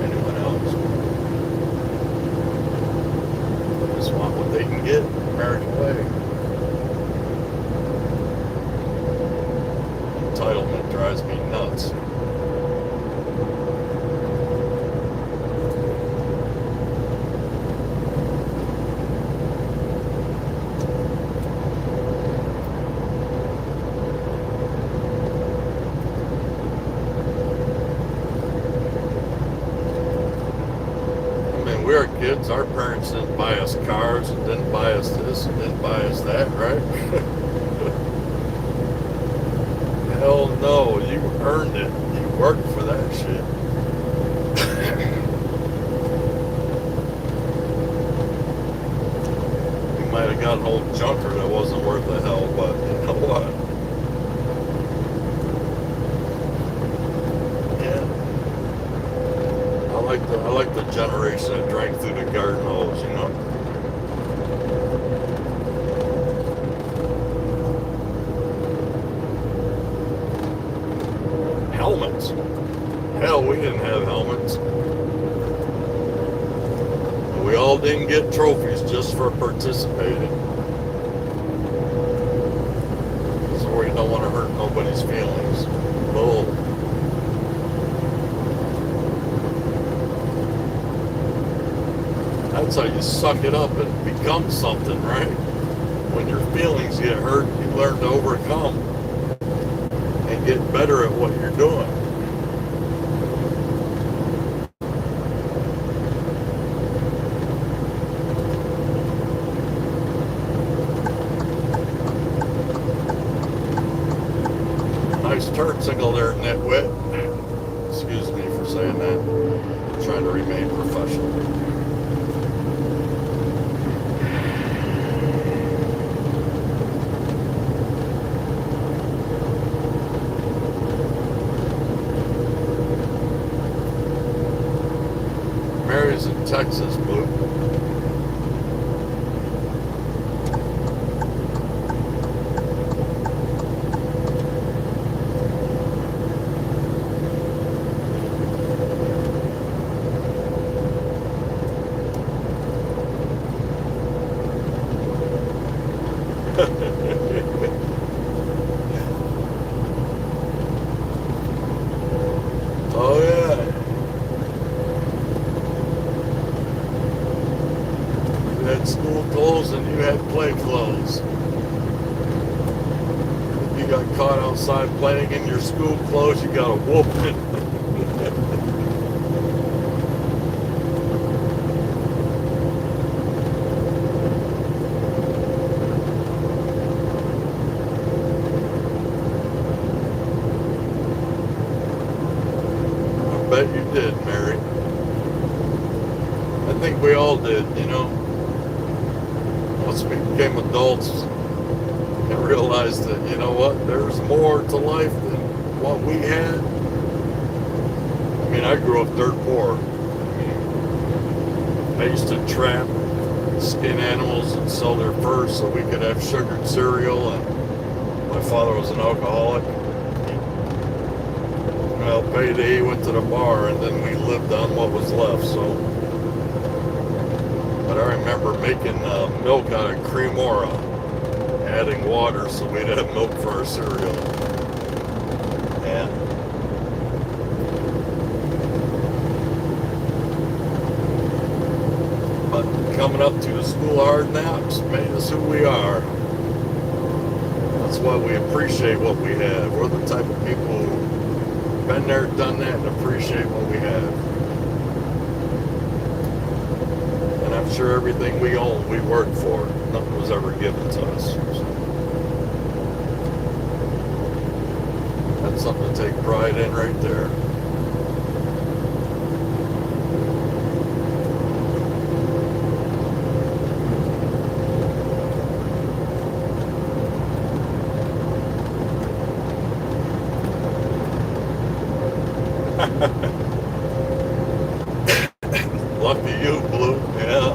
anyone else. Just want what they can get American way. Entitlement drives me nuts. We were kids, our parents didn't buy us cars and didn't buy us this and didn't buy us that, right? Hell no, you earned it. You worked for that shit. You might have got an old junker that wasn't worth the hell, but you know what? I like the generation that drank through the garden hose, you know. Helmets. Hell, we didn't have helmets. We all didn't get trophies just for participating. So we don't want to hurt nobody's feelings. Bull. That's how you suck it up and become something, right? When your feelings get hurt, you learn to overcome and get better at what you're doing. Nice turn signal there, nitwit. Excuse me for saying that. I'm trying to remain professional. Mary's in Texas, Blue. Oh yeah. You had school clothes and you had play clothes. If you got caught outside playing in your school clothes, you got a whooping. bet you did, Mary. I think we all did, you know. Once we became adults and realized that, you know what, there's more to life than what we had. I mean, I grew up dirt poor. I used to trap, skin animals, and sell their fur so we could have sugared cereal. And my father was an alcoholic. Well, payday, he went to the bar, and then we lived on what was left. So, but I remember making milk out of Cremora, adding water so we'd have milk for our cereal. And coming up to the school of hard knocks made us who we are. That's why we appreciate what we have. We're the type of people who've been there, done that, and appreciate what we have. And I'm sure everything we own, we worked for. Nothing was ever given to us. So that's something to take pride in right there. Lucky you, Blue. Yeah.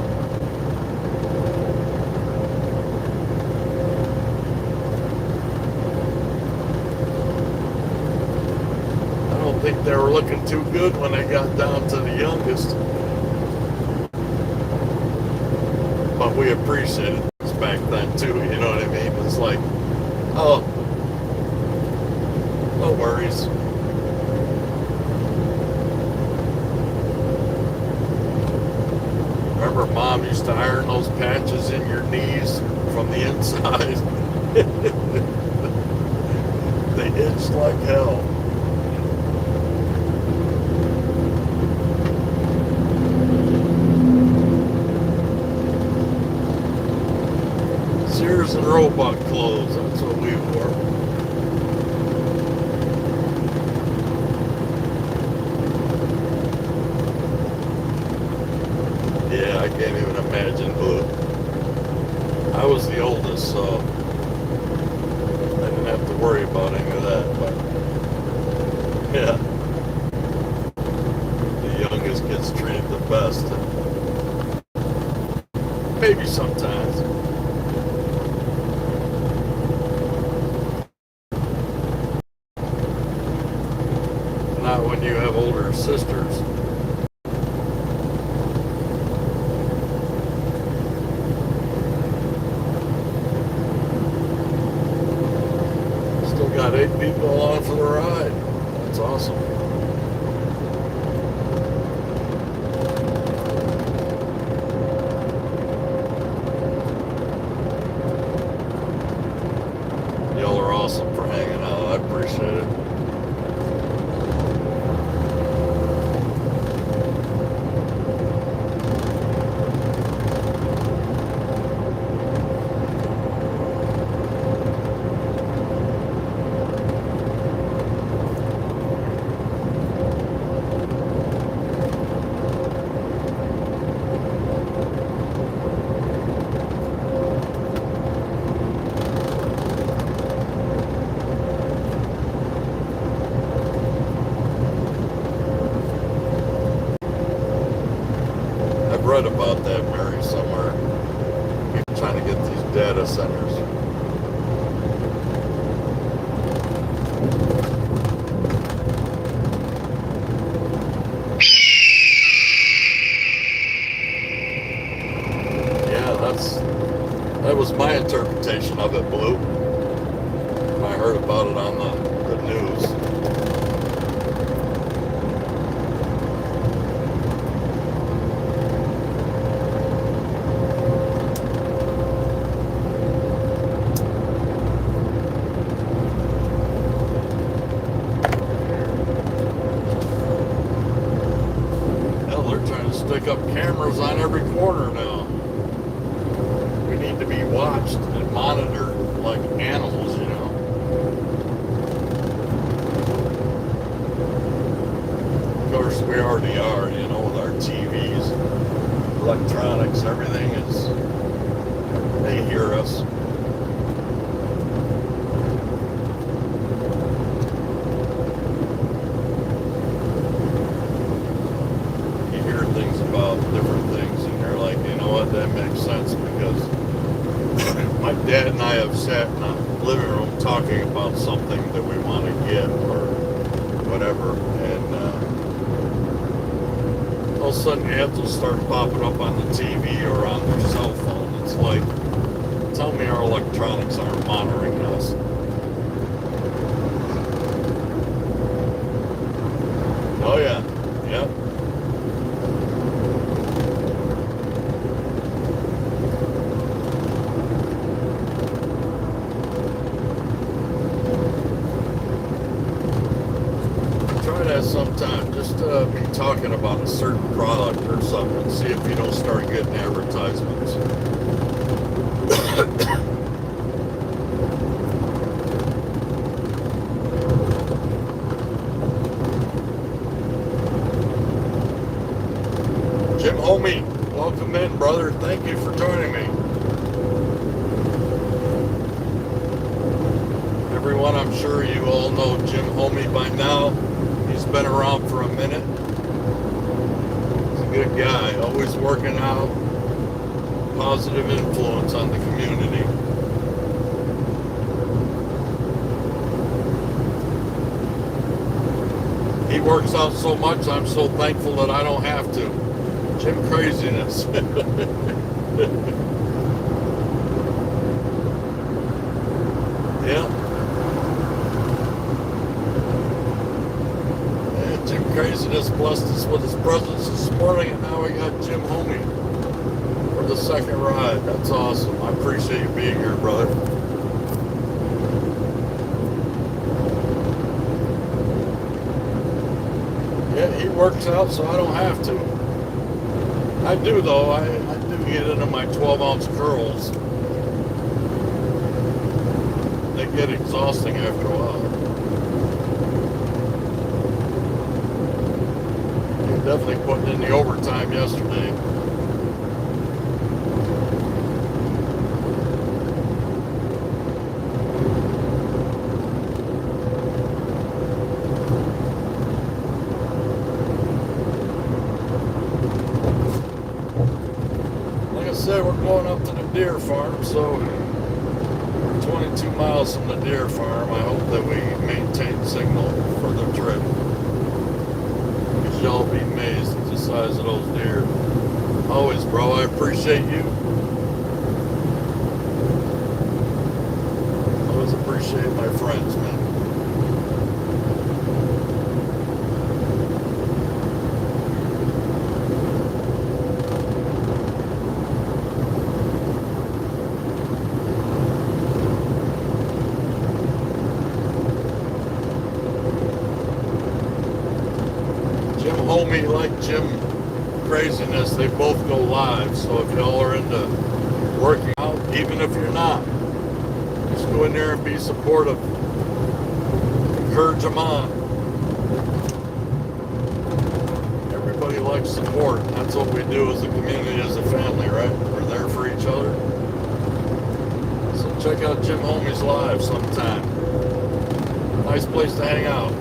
I don't think they were looking too good when they got down to the youngest. But we appreciated this back then too, you know what I mean? It's like, oh, no worries. Remember, Mom used to iron those patches in your knees from the inside. They itched like hell. Sears and Roebuck clothes, that's what we wore. Yeah, I can't even imagine. I was the oldest, so I didn't have to worry about any of that. But yeah, the youngest gets treated the best. Maybe sometimes. Not when you have older sisters. Got 8 people along for the ride. That's awesome. Y'all are awesome for hanging out. I appreciate it. Read about that, Mary, somewhere. People trying to get these data centers. Yeah, that was my interpretation of it, Blue. I heard about it on the news. Stick up cameras on every corner now. We need to be watched and monitored like animals, you know. Of course, we already are, you know, with our TVs, electronics, everything is, they hear us. You hear things about different things, and you're like, you know what, that makes sense, because my dad and I have sat in the living room talking about something that we want to get, or whatever, and all of a sudden ads will start popping up on the TV or on their cell phone. It's like, tell me our electronics aren't monitoring us. Oh yeah, yep. Try that sometime. Just be talking about a certain product or something. See if you don't start getting advertisements. Jim Homey, welcome in, brother. Thank you for joining me. Everyone, I'm sure you all know Jim Homey by now. He's been around for a minute. He's a good guy, always working out, positive influence on the community. He works out so much, I'm so thankful that I don't have to. Jim Craziness. Yeah. Jim Craziness blessed us with his presence this morning, and now we got Jim Homey for the second ride. That's awesome. I appreciate you being here, brother. Yeah, he works out, so I don't have to. I do, though. I do get into my 12-ounce curls. They get exhausting after a while. Definitely putting in the overtime yesterday. Like I said, we're going up to the deer farm, so we're 22 miles from the deer farm. I hope that we maintain signal for the trip. Y'all be amazed at the size of those deer. Always, bro. I appreciate you. Always appreciate my friends, man. Homey, like Jim Craziness, they both go live, so if y'all are into working out, even if you're not, just go in there and be supportive. Encourage them on. Everybody likes support. That's what we do as a community, as a family, right? We're there for each other. So check out Jim Homey's live sometime. Nice place to hang out.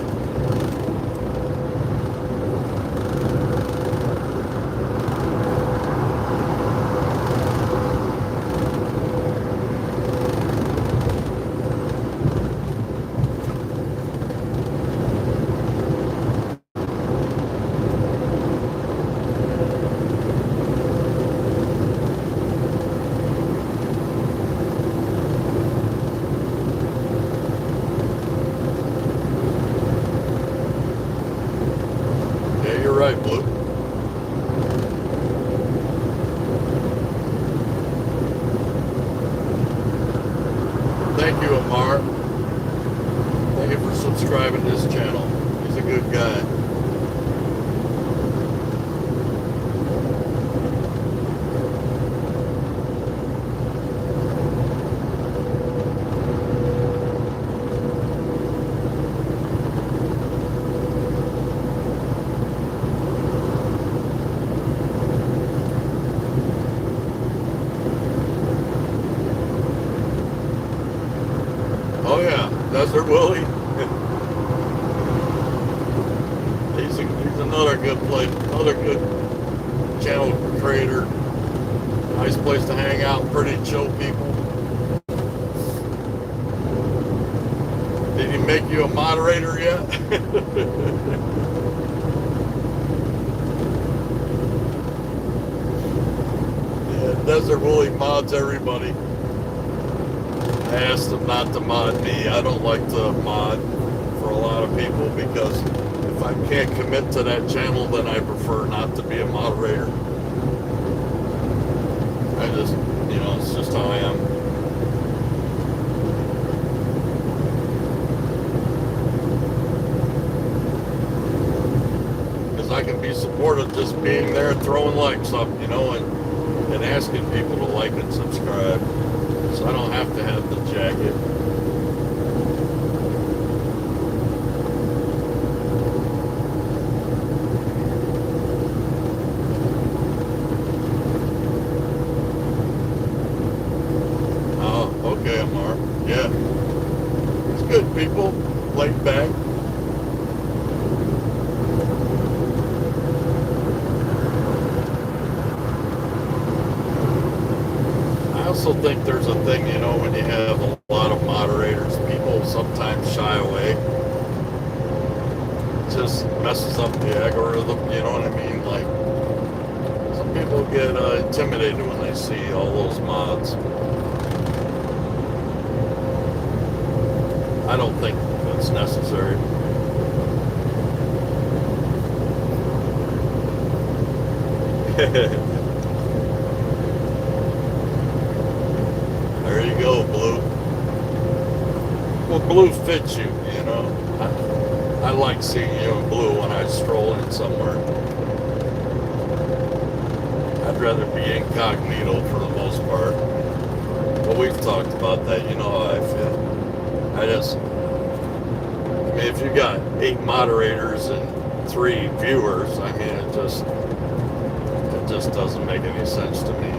Right, Blue. Thank you, Amar. Thank you for subscribing to this channel. He's a good guy. Desert Willie. He's another good place, another good channel creator. Nice place to hang out, pretty chill people. Did he make you a moderator yet? Yeah, Desert Willie mods everybody. I asked him not to mod me. I don't like to mod for a lot of people because if I can't commit to that channel, then I prefer not to be a moderator. I just, it's just how I am. Because I can be supportive just being there, throwing likes up, and asking people to like and subscribe. So I don't have to have the jacket. Oh, okay, Amar. Yeah. It's good, people. Laid back. I also think there's a thing, when you have a lot of moderators, people sometimes shy away. It just messes up the algorithm, you know what I mean? Like, some people get intimidated when they see all those mods. I don't think that's necessary. There you go, Blue. Well, Blue fits you, I like seeing you in blue when I stroll in somewhere. I'd rather be incognito for the most part. But we've talked about that, you know how I feel. If you got 8 moderators and 3 viewers, it just doesn't make any sense to me.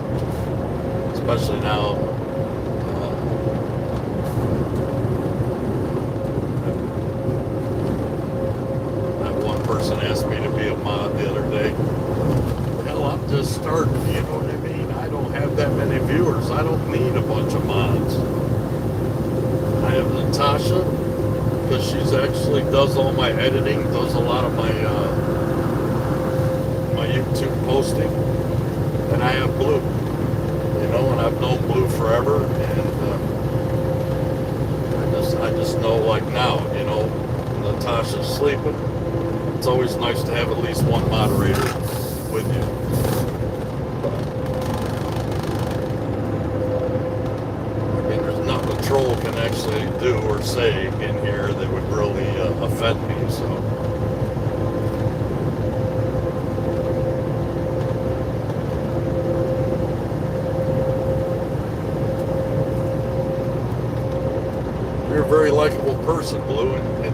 Especially now. That one person asked me to be a mod the other day. Hell, I'm just starting, you know what I mean? I don't have that many viewers. I don't need a bunch of mods. I have Natasha, because she's actually does all my editing, does a lot of my my YouTube posting, and I have Blue, and I've known Blue forever, and I just know, like now, Natasha's sleeping. It's always nice to have at least one moderator with you. Nothing a troll can actually do or say in here that would really offend me, so. You're a very likable person, Blue, and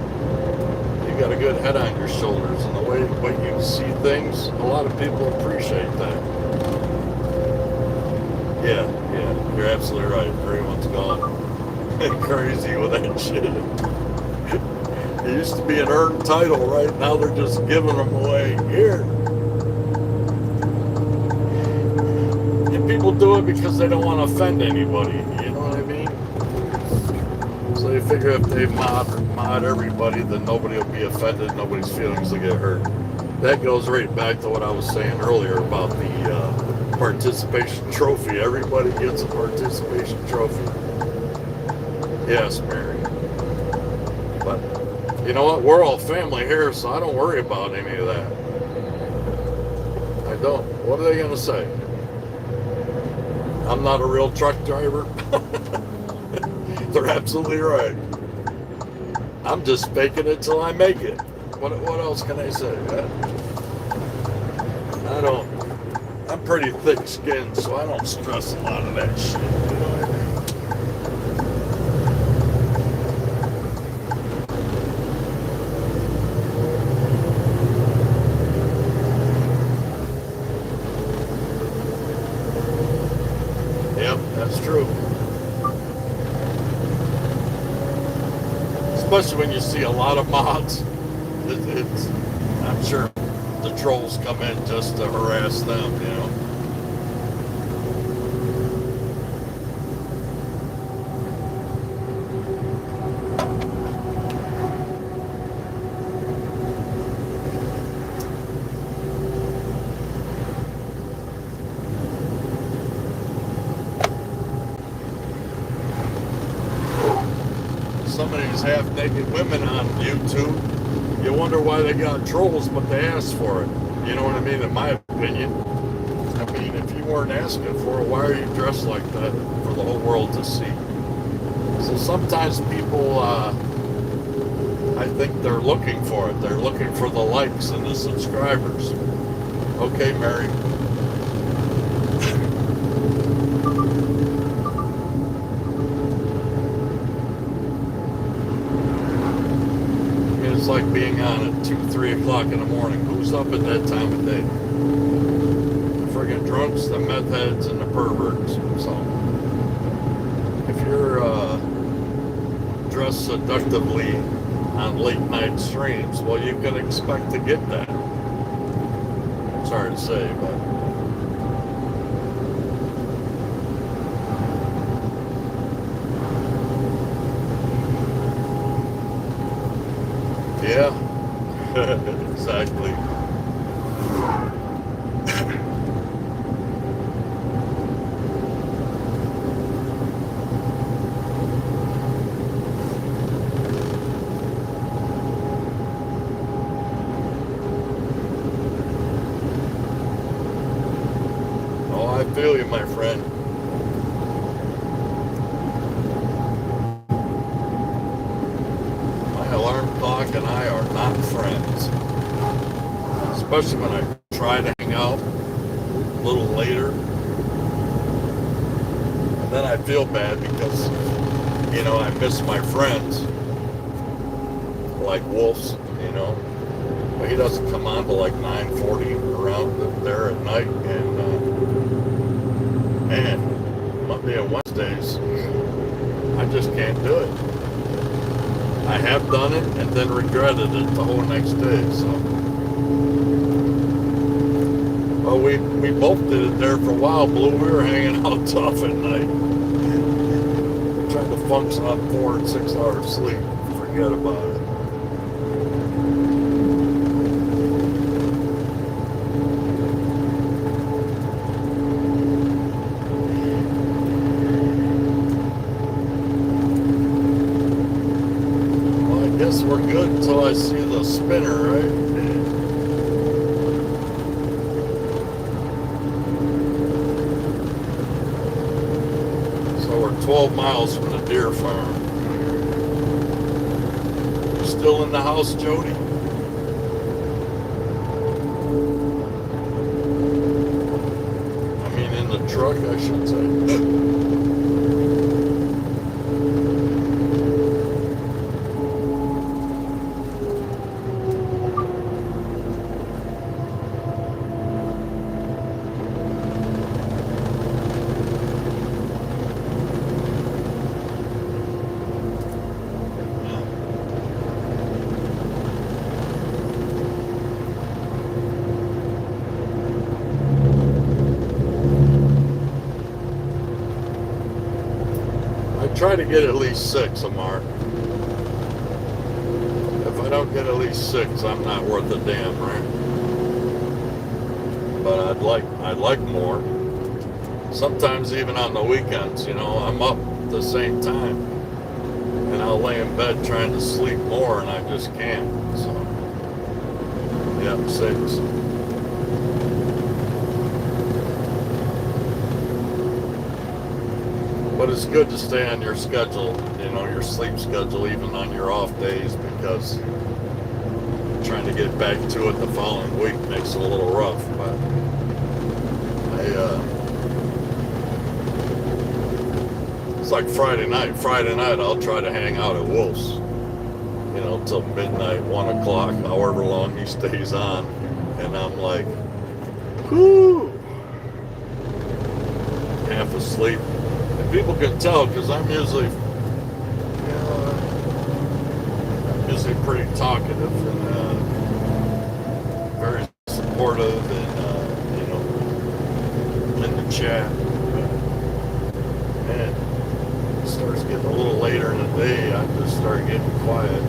you got a good head on your shoulders, and the way you see things, a lot of people appreciate that. Yeah, you're absolutely right. Everyone's gone crazy with that shit. It used to be an earned title, right? Now they're just giving them away. Here. And people do it because they don't want to offend anybody. You know what I mean? So they figure if they mod everybody, then nobody will be offended. Nobody's feelings will get hurt. That goes right back to what I was saying earlier about the participation trophy. Everybody gets a participation trophy. Yes, Mary. But you know what? We're all family here, so I don't worry about any of that. I don't. What are they going to say? I'm not a real truck driver? They're absolutely right. I'm just faking it till I make it. What else can I say? I don't. I'm pretty thick-skinned, so I don't stress a lot of that shit. You know what I mean? Yep, that's true. especially when you see a lot of mods. It's I'm sure the trolls come in just to harass them, you know. Some of these half-naked women on YouTube, you wonder why they got trolls, but they asked for it. You know what I mean? In my opinion. I mean, if you weren't asking for it, why are you dressed like that for the whole world to see? So sometimes people, I think they're looking for it. They're looking for the likes and the subscribers. Okay, Mary. It's like being on at 2, 3 o'clock in the morning. Who's up at that time of day? The friggin' drunks, the meth heads, and the perverts. So, if you're dressed seductively on late night streams, well, you can expect to get that. Sorry to say, but yeah, exactly. Oh, I feel you, my friend. My alarm clock and I are not friends. Especially when I try to hang out a little later. And then I feel bad because, you know, I miss my friends. Like Wolf's, you know. But he doesn't come on till like 9:40 around there at night. And, man, Monday and Wednesdays, I just can't do it. I have done it and then regretted it the whole next day, so. Well, we both did it there for a while, Blue. We were hanging out tough at night. Trying to function on 4 and 6 hours sleep. Forget about it. Well, I guess we're good until I see the spinner, right? So we're 12 miles from the deer farm. You still in the house, Jody? I mean, in the truck, I should say. Try to get at least 6, Amar. If I don't get at least 6, I'm not worth a damn, right? But I'd like more. Sometimes even on the weekends, you know, I'm up at the same time. And I'll lay in bed trying to sleep more and I just can't. So, yeah, 6. But it's good to stay on your schedule, you know, your sleep schedule, even on your off days, because trying to get back to it the following week makes it a little rough. But it's like Friday night. Friday night, I'll try to hang out at Wolf's, you know, till midnight, 1 o'clock, however long he stays on. And I'm like, whoo, half asleep. And people can tell because I'm usually, usually pretty talkative and very supportive and, in the chat. And it starts getting a little later in the day, I just start getting quiet.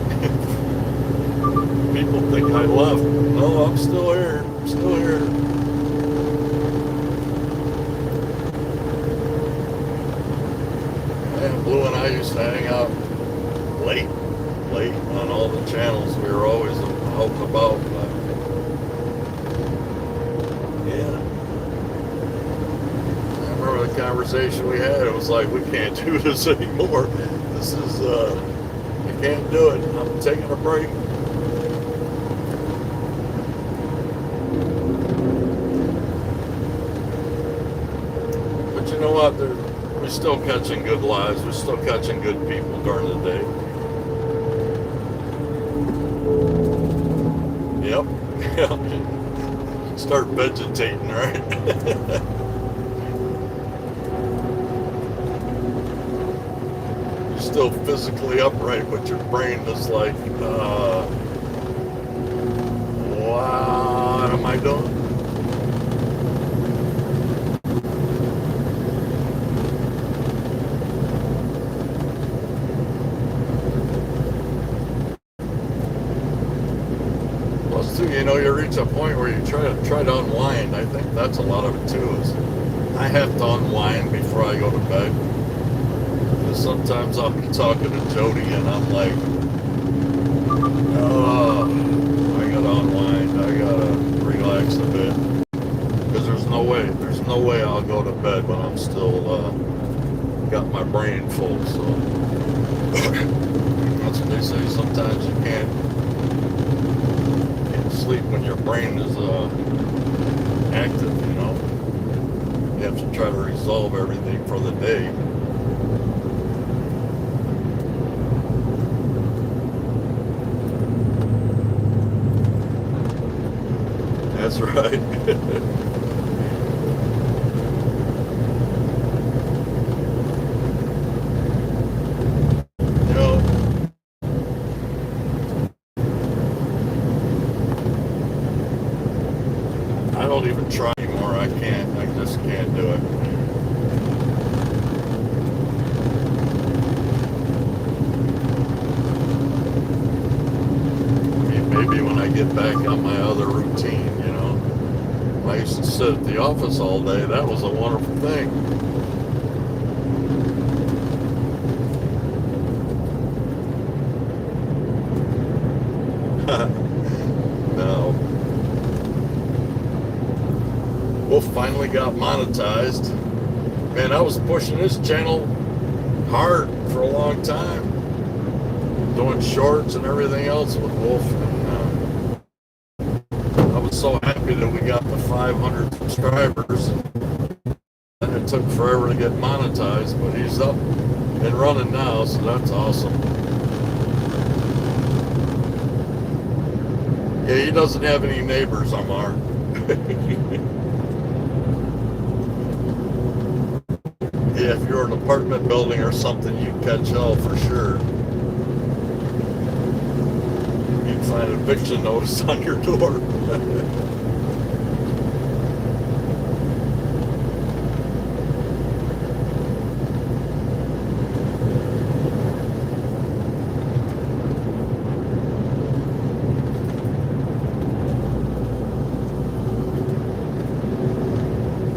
People think I left. No, I'm still here. I'm still here. And Blue and I used to hang out late on all the channels. We were always out and about. Yeah. I remember the conversation we had. It was like, we can't do this anymore. This is, I can't do it. I'm taking a break. But you know what? We're still catching good lives. We're still catching good people during the day. Yep. Start vegetating, right? You're still physically upright, but your brain is like, what am I doing? You know, you reach a point where you try to unwind. I think that's a lot of it too. Is I have to unwind before I go to bed. Because sometimes I'll be talking to Jody and I'm like, oh, I gotta unwind. I gotta relax a bit. Because there's no way I'll go to bed when I'm still got my brain full. So that's what they say. Sometimes you can't sleep when your brain is active, you know. You have to try to resolve everything for the day. That's right. I don't even try anymore. I just can't do it. I mean, maybe when I get back on my other routine, you know. When I used to sit at the office all day, that was a wonderful thing. No. Wolf finally got monetized. Man, I was pushing this channel hard for a long time, doing shorts and everything else with Wolf, and I was so happy that we got the 500 subscribers, and it took forever to get monetized, but he's up and running now, so that's awesome. Yeah, he doesn't have any neighbors, Amar. Yeah, if you're in an apartment building or something, you'd catch hell for sure. You'd find an eviction notice on your door.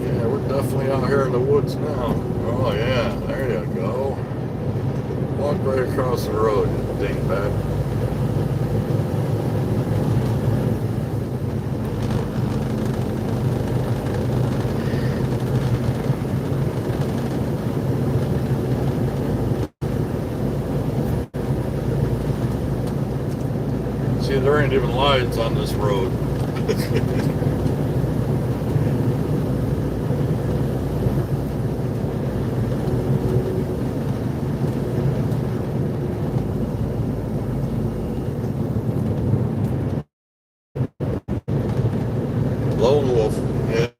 Yeah, we're definitely out here in the woods now. Oh yeah, there you go. Walk right across the road, dingbat. See, there ain't even lights on this road. Lone Wolf, yeah,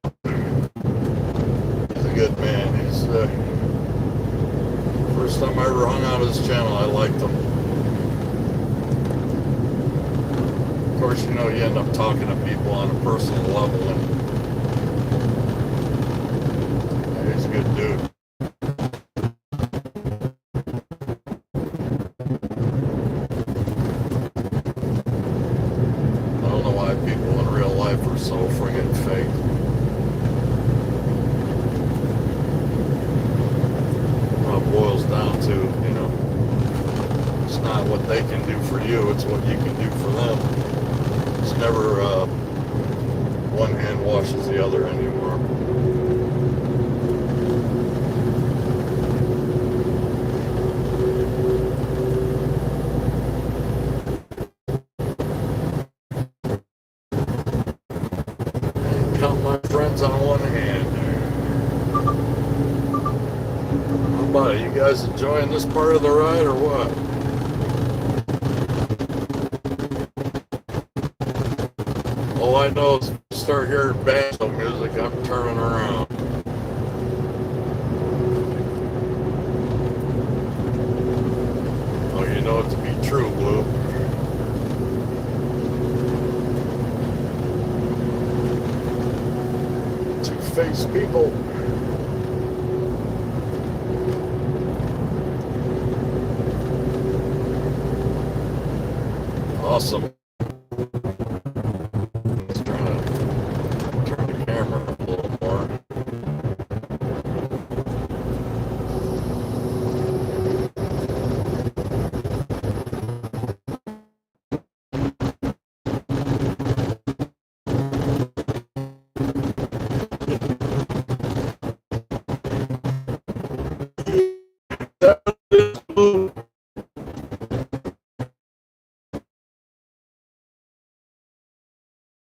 he's a good man. He's first time I ever hung out his channel, I liked him. end up talking to people on a personal level, and he's a good dude. I don't know why people in real life are so friggin' fake. Boils down to, it's not what they can do for you, it's what you can do for them. It's never one hand washes the other anymore. And count my friends on one hand. Are you guys enjoying this part of the ride or what? All I know is if you start hearing band music, I'm turning around. Oh, you know it to be true, Blue. Two-faced people. Awesome. Let's try to turn the camera up a little more.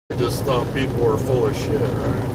I just thought people were full of shit, right?